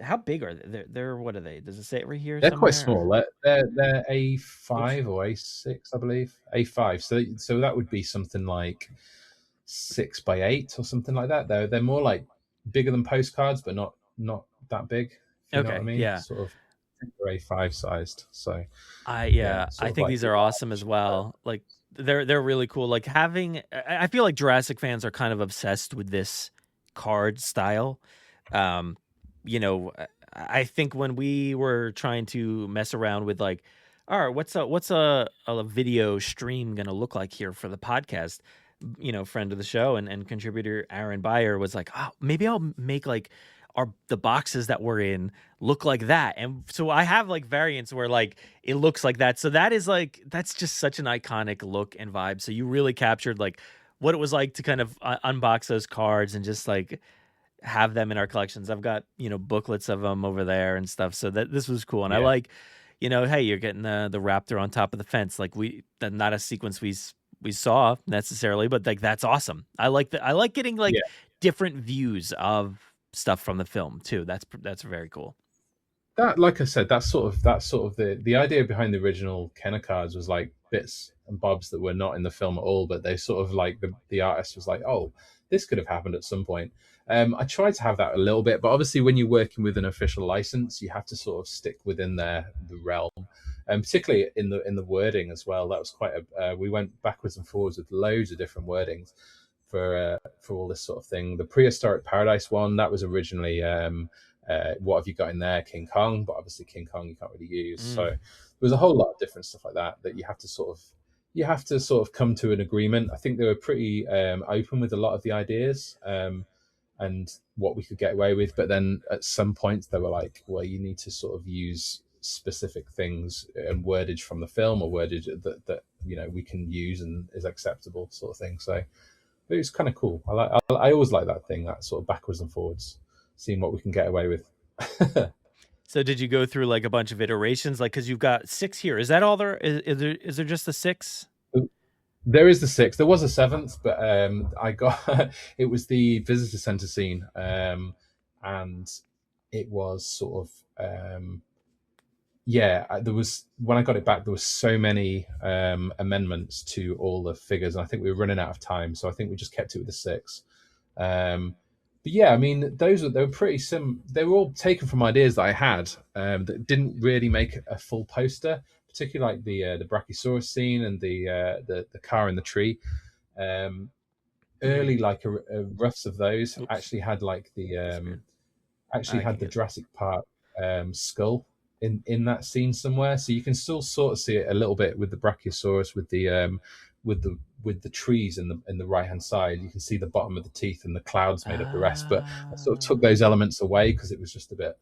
How big are they? They're what are they? Does it say it right here? They're quite small. They're A5 or A6, I believe. A5. So that would be something like 6 by 8 or something like that. They're more like bigger than postcards, but not that big. If you know what I mean? Yeah. Sort of A5 sized. So I think these are awesome as well. Like they're really cool. Like I feel like Jurassic fans are kind of obsessed with this card style. You know, I think when we were trying to mess around with like, all right, what's a video stream gonna look like here for the podcast? You know, friend of the show and contributor Aaron Beyer was like, oh, maybe I'll make like the boxes that we're in look like that. And so I have like variants where like it looks like that. So that's just such an iconic look and vibe. So you really captured like what it was like to kind of unbox those cards and just like have them in our collections. I've got, you know, booklets of them over there and stuff. So this was cool. And I like, you know, hey, you're getting the raptor on top of the fence. Like not a sequence we saw necessarily, but like that's awesome. I like getting like different views of stuff from the film too. That's very cool. That, like I said, that's sort of the idea behind the original Kenner cards was like bits and bobs that were not in the film at all, but they sort of like the artist was like, oh, this could have happened at some point. I tried to have that a little bit, but obviously when you're working with an official license, you have to sort of stick within the realm, and particularly in the wording as well. That was quite a we went backwards and forwards with loads of different wordings for all this sort of thing. The prehistoric paradise one, that was originally what have you got in there, King Kong, but obviously King Kong you can't really use. So there was a whole lot of different stuff like that you have to sort of come to an agreement. I think they were pretty open with a lot of the ideas and what we could get away with, but then at some points they were like, well, you need to sort of use specific things and wordage from the film, or wordage that we can use and is acceptable, sort of thing. So it was kind of cool. I always like that thing, that sort of backwards and forwards, seeing what we can get away with. So did you go through like a bunch of iterations? Like, because you've got 6 here. Is that all there? Is there just the 6? There is the 6. There was a 7th, but I got it was the visitor center scene, and it was sort of there was, when I got it back, there was so many amendments to all the figures, and I think we were running out of time, so I think we just kept it with the 6. But yeah, I mean, they were pretty they were all taken from ideas that I had that didn't really make a full poster, particularly like the Brachiosaurus scene and the car in the tree. Early like roughs of those actually had like the Jurassic Park skull in that scene somewhere, so you can still sort of see it a little bit with the Brachiosaurus with the trees in the right hand side. You can see the bottom of the teeth and the clouds made up the rest, but I sort of took those elements away because it was just a bit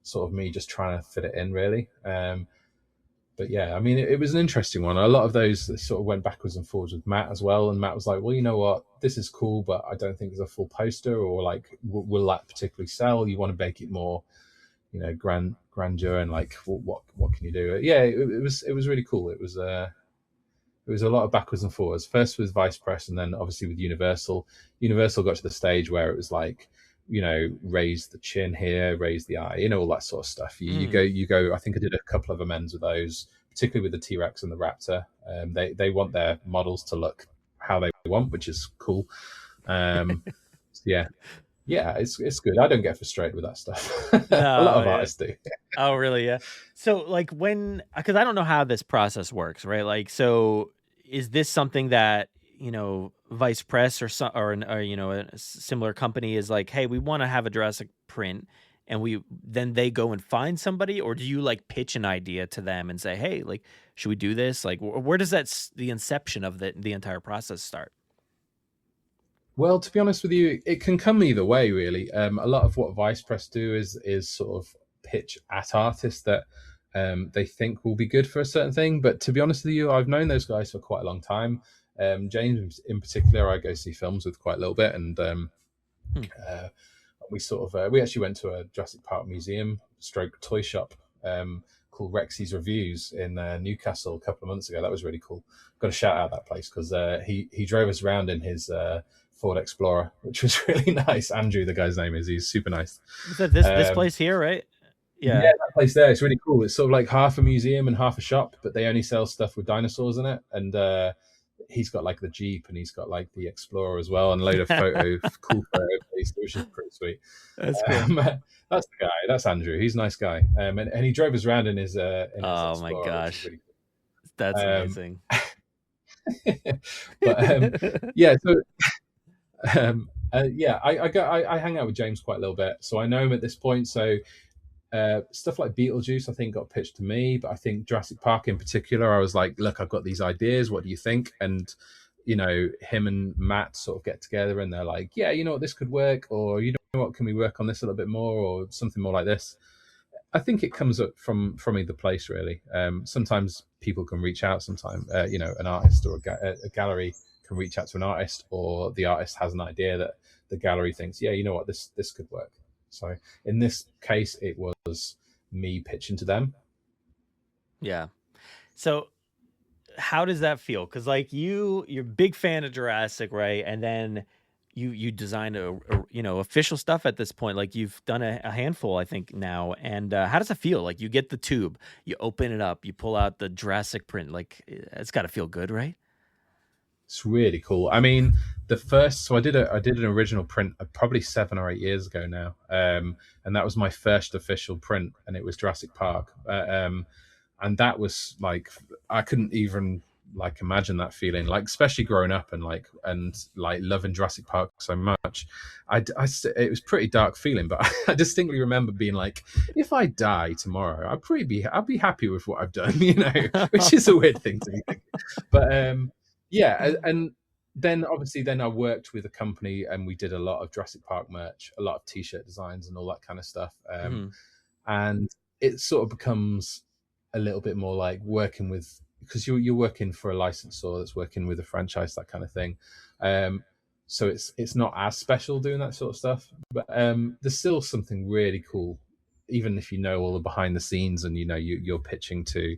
sort of me just trying to fit it in, really. But yeah, I mean, it was an interesting one. A lot of those sort of went backwards and forwards with Matt as well, and Matt was like, well, you know what, this is cool, but I don't think it's a full poster, or like will that particularly sell? You want to make it more, grandeur, and like what can you do? Yeah, it was really cool. It was a lot of backwards and forwards. First with Vice Press, and then obviously with Universal. Universal got to the stage where it was like, raise the chin here, raise the eye, all that sort of stuff. You go. I think I did a couple of amends with those, particularly with the T-Rex and the Raptor. They want their models to look how they want, which is cool. Yeah, it's good. I don't get frustrated with that stuff. A lot of artists do. Oh, really? Yeah. So, like, because I don't know how this process works, right? Like, so is this something that Vice Press or a similar company is like, hey, we want to have a Jurassic print, and then they go and find somebody, or do you like pitch an idea to them and say, hey, like, should we do this? Like, where does the inception of the entire process start? Well, to be honest with you, it can come either way, really. A lot of what Vice Press do is sort of pitch at artists that they think will be good for a certain thing. But to be honest with you, I've known those guys for quite a long time. James, in particular, I go see films with quite a little bit, and we actually went to a Jurassic Park museum / toy shop called Rexy's Reviews in Newcastle a couple of months ago. That was really cool. Got to shout out that place because he drove us around in his Ford Explorer, which was really nice. Andrew, the guy's name is. He's super nice. Is that this place here, right? Yeah, that place there. It's really cool. It's sort of like half a museum and half a shop, but they only sell stuff with dinosaurs in it. And he's got like the Jeep, and he's got like the Explorer as well, and a load of cool photo pieces, which is pretty sweet. That's cool. That's the guy. That's Andrew. He's a nice guy. And he drove us around in his. Oh my gosh, really cool. That's amazing. But yeah, so. I hang out with James quite a little bit, so I know him at this point. So stuff like Beetlejuice, I think, got pitched to me, but I think Jurassic Park in particular, I was like, look, I've got these ideas, what do you think? And him and Matt sort of get together, and they're like, yeah, this could work, or what, can we work on this a little bit more, or something more like this. I think it comes up from either place, really. Sometimes people can reach out, sometimes an artist or a gallery can reach out to an artist, or the artist has an idea that the gallery thinks, yeah, what, this could work. So in this case, it was me pitching to them. Yeah. So how does that feel? Because like you're a big fan of Jurassic, right? And then you design official stuff at this point. Like you've done a handful, I think now. And how does it feel? Like you get the tube, you open it up, you pull out the Jurassic print. Like it's got to feel good, right? It's really cool. I mean, so I did an original print probably 7 or 8 years ago now, and that was my first official print, and it was Jurassic Park, and that was like I couldn't even like imagine that feeling, like especially growing up and loving Jurassic Park so much. It was pretty dark feeling, but I distinctly remember being like, if I die tomorrow, I'll be happy with what I've done, which is a weird thing to be thinking, but. Yeah, and then obviously I worked with a company and we did a lot of Jurassic Park merch, a lot of T-shirt designs and all that kind of stuff. And it sort of becomes a little bit more like working with, because you're working for a licensor that's working with a franchise, that kind of thing. So it's not as special doing that sort of stuff, but there's still something really cool, even if you know all the behind the scenes and you're pitching to,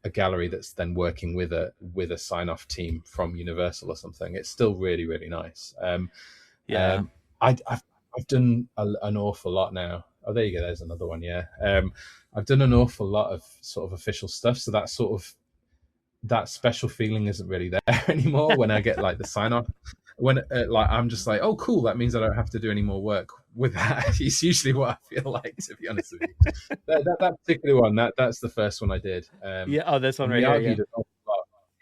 a gallery that's then working with a sign-off team from Universal or something. It's still really, really nice. I've done an awful lot now. Oh, there you go. There's another one. Yeah. I've done an awful lot of sort of official stuff. So that special feeling isn't really there anymore when I get like the sign-off. When I'm just like, oh, cool. That means I don't have to do any more work with that. It's usually what I feel like, to be honest with you. that particular one, that's the first one I did. This one right here.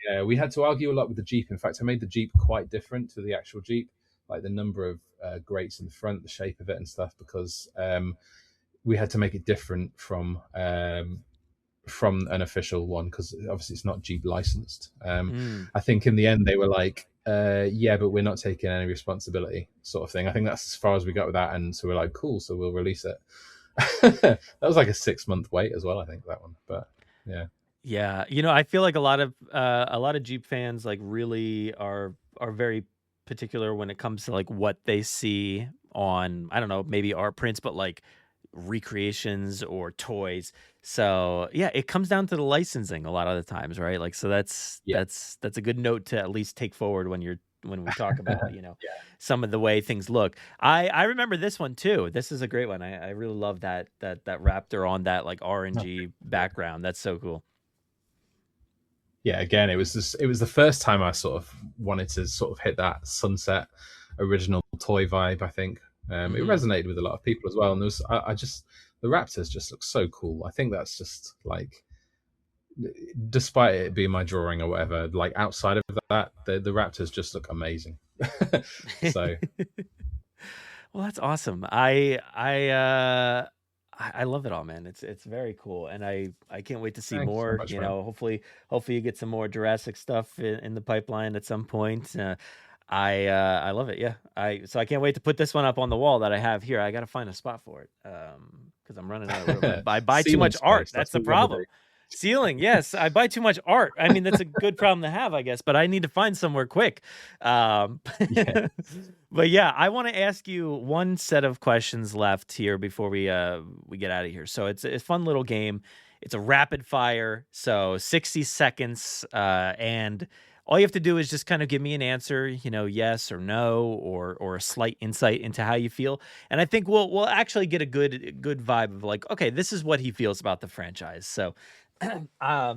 Yeah, we had to argue a lot with the Jeep. In fact, I made the Jeep quite different to the actual Jeep, like the number of grates in the front, the shape of it and stuff, because we had to make it different from an official one, because obviously it's not Jeep licensed. I think in the end they were like, but we're not taking any responsibility, sort of thing. I think that's as far as we got with that, and so we're like, cool, so we'll release it. That was like a 6-month wait as well, I think, that one. But yeah, I feel like a lot of Jeep fans like really are very particular when it comes to like what they see on, I don't know, maybe art prints, but like recreations or toys. So yeah, it comes down to the licensing a lot of the times, right? Like, so that's a good note to at least take forward when we talk about some of the way things look. I remember this one too. This is a great one. I really love that raptor on that like orangey background. That's so cool. Yeah, again, it was the first time I sort of wanted to sort of hit that sunset original toy vibe, I think. It resonated with a lot of people as well, and there was the raptors just look so cool. I think that's just like, despite it being my drawing or whatever, like outside of that, the raptors just look amazing. So well, that's awesome. I love it all, man. It's very cool, and I can't wait to see more. So much, hopefully you get some more Jurassic stuff in the pipeline at some point. I love it. Yeah. So I can't wait to put this one up on the wall that I have here. I got to find a spot for it because I'm running out of room. I buy too much art. That's the problem. Ceiling, yes, I buy too much art. I mean, that's a good problem to have, I guess, but I need to find somewhere quick. But yeah, I want to ask you one set of questions left here before we get out of here. So it's a fun little game. It's a rapid fire, so 60 seconds, and all you have to do is just kind of give me an answer, yes or no, or a slight insight into how you feel. And I think we'll actually get a good vibe of like, okay, this is what he feels about the franchise. So, all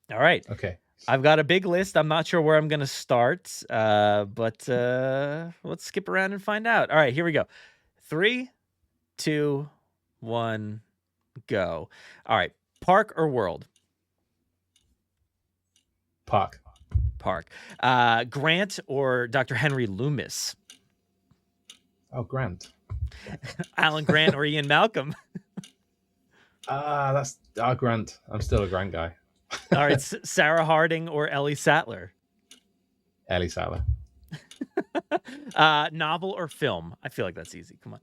right. Okay. I've got a big list. I'm not sure where I'm going to start, but let's skip around and find out. All right, here we go. 3, 2, 1, go. All right. Park or world? Park. Grant or Dr. Henry Loomis? Oh, Grant. Alan Grant or Ian Malcolm? That's Grant. I'm still a Grant guy. All right, Sarah Harding or Ellie Sattler? Ellie Sattler. Novel or film? I feel like that's easy. Come on.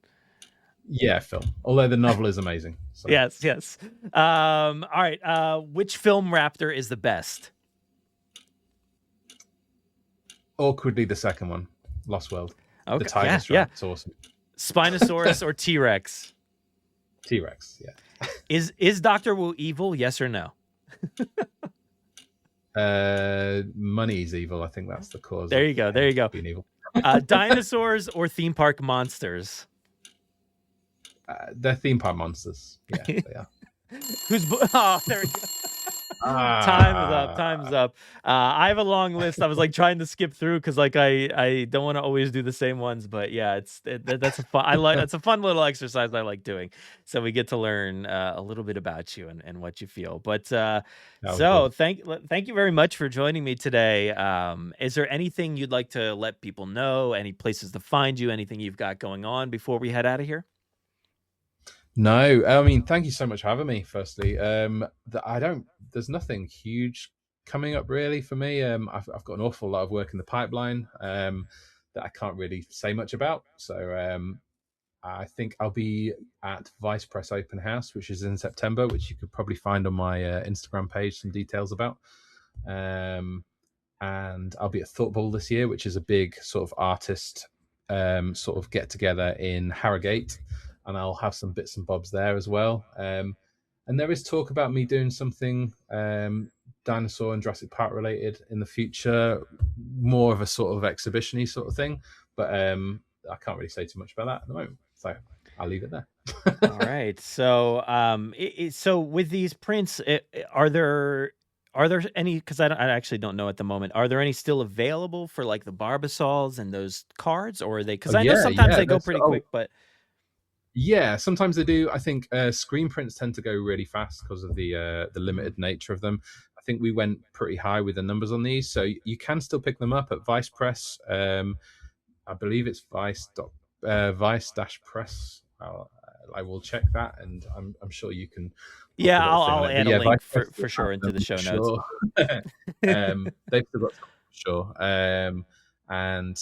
Yeah, film. Although the novel is amazing. So. Yes. All right. Which film raptor is the best? Awkwardly, the second one, Lost World. Okay. The tiger strap. It's awesome. Spinosaurus or T-Rex? T-Rex, yeah. Is Dr. Wu evil? Yes or no? Money's evil. I think that's the cause. There you go. There you go. Being evil. Dinosaurs or theme park monsters? They're theme park monsters. Yeah, they are. Oh, there we go. Time's up. I have a long list. I was like trying to skip through because like I don't want to always do the same ones, but yeah, that's a fun. That's a fun little exercise I like doing. So we get to learn a little bit about you and what you feel. But thank you very much for joining me today. Is there anything you'd like to let people know? Any places to find you? Anything you've got going on before we head out of here? No, I mean, thank you so much for having me. Firstly, there's nothing huge coming up really for me. I've got an awful lot of work in the pipeline that I can't really say much about. So I think I'll be at Vice Press Open House, which is in September, which you could probably find on my Instagram page some details about. And I'll be at Thought Ball this year, which is a big sort of artist sort of get together in Harrogate. And I'll have some bits and bobs there as well. And there is talk about me doing something dinosaur and Jurassic Park related in the future, more of a sort of exhibition-y sort of thing. But I can't really say too much about that at the moment. So I'll leave it there. All right. So so with these prints, are there any, because I actually don't know at the moment, are there any still available for like the Barbasols and those cards, or are they, because I know sometimes they go pretty quick, but... Yeah, sometimes they do. I think screen prints tend to go really fast because of the limited nature of them. I think we went pretty high with the numbers on these, so you can still pick them up at Vice Press. I believe it's Vice-Press. I will check that, and I'm sure you can. Yeah, I'll add a link for sure into the show notes. They've still got some, for sure, and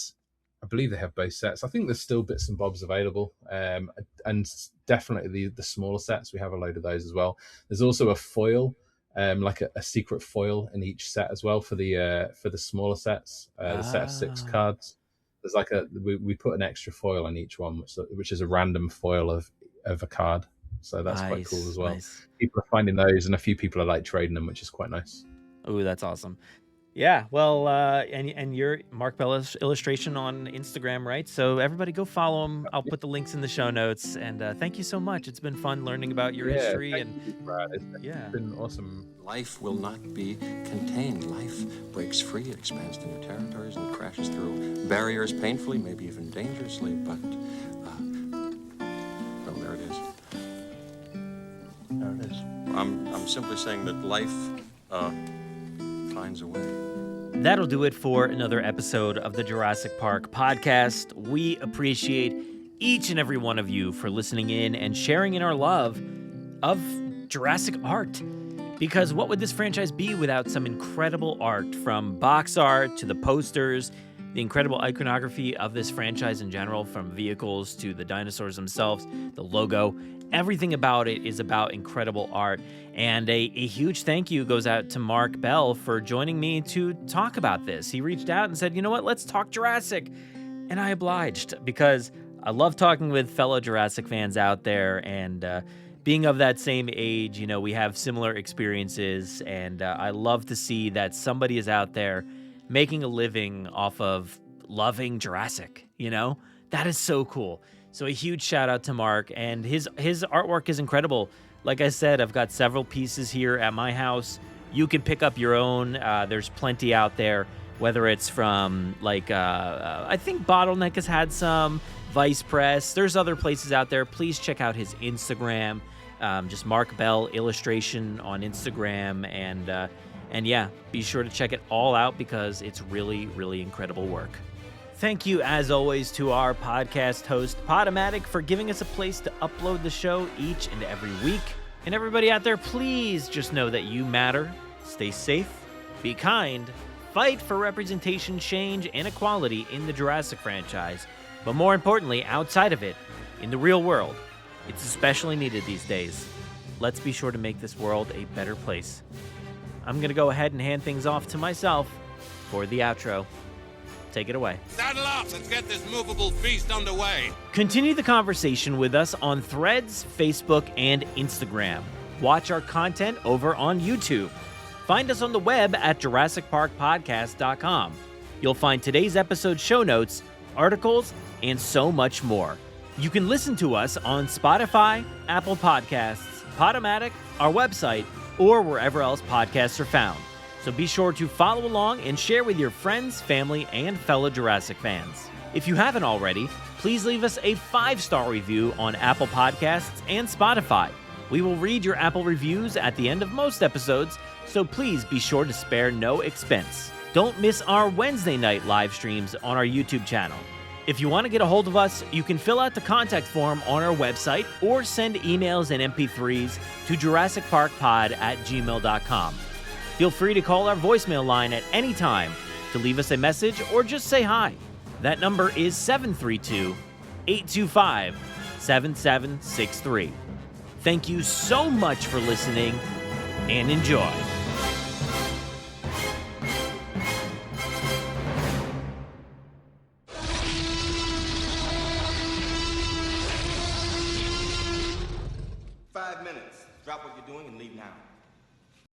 I believe they have both sets. I think there's still bits and bobs available, and definitely the smaller sets. We have a load of those as well. There's also a foil, like a secret foil in each set as well for the smaller sets. The set of 6 cards. There's like we put an extra foil in each one, which is a random foil of a card. So that's quite cool as well. Nice. People are finding those, and a few people are like trading them, which is quite nice. Oh, that's awesome. Yeah, well, and you're Mark Bell Illustration on Instagram, right? So everybody go follow him. I'll put the links in the show notes. And thank you so much. It's been fun learning about your history. Thank you, Brad. It's been awesome. Life will not be contained. Life breaks free, it expands to new territories, and crashes through barriers painfully, maybe even dangerously. But, well, there it is. There it is. I'm simply saying that life finds a way. That'll do it for another episode of the Jurassic Park podcast. We appreciate each and every one of you for listening in and sharing in our love of Jurassic art. Because what would this franchise be without some incredible art, from box art to the posters, the incredible iconography of this franchise in general, from vehicles to the dinosaurs themselves, the logo. Everything about it is about incredible art. And a huge thank you goes out to Mark Bell for joining me to talk about this. He reached out and said, you know what, let's talk Jurassic. And I obliged, because I love talking with fellow Jurassic fans out there, and being of that same age, you know, we have similar experiences, and I love to see that somebody is out there making a living off of loving Jurassic, you know? That is so cool. So a huge shout out to Mark, and his artwork is incredible. Like I said, I've got several pieces here at my house. You can pick up your own. There's plenty out there, whether it's from like, I think Bottleneck has had some, Vice Press. There's other places out there. Please check out his Instagram. Just Mark Bell Illustration on Instagram. And yeah, be sure to check it all out, because it's really, really incredible work. Thank you, as always, to our podcast host, Podomatic, for giving us a place to upload the show each and every week. And everybody out there, please just know that you matter. Stay safe, be kind, fight for representation, change, and equality in the Jurassic franchise. But more importantly, outside of it, in the real world. It's especially needed these days. Let's be sure to make this world a better place. I'm going to go ahead and hand things off to myself for the outro. Take it away. Saddle up. Let's get this movable feast underway. Continue the conversation with us on Threads, Facebook, and Instagram. Watch our content over on YouTube. find us on the web at JurassicParkPodcast.com. You'll find today's episode show notes, articles, and so much more. You can listen to us on Spotify, Apple Podcasts, Podomatic, our website, or wherever else podcasts are found. So be sure to follow along and share with your friends, family, and fellow Jurassic fans. If you haven't already, please leave us a 5-star review on Apple Podcasts and Spotify. We will read your Apple reviews at the end of most episodes, so please be sure to spare no expense. Don't miss our Wednesday night live streams on our YouTube channel. If you want to get a hold of us, you can fill out the contact form on our website or send emails and MP3s to JurassicParkPod@gmail.com. Feel free to call our voicemail line at any time to leave us a message or just say hi. That number is 732-825-7763. Thank you so much for listening, and enjoy. Five minutes. Drop what you're doing and leave now.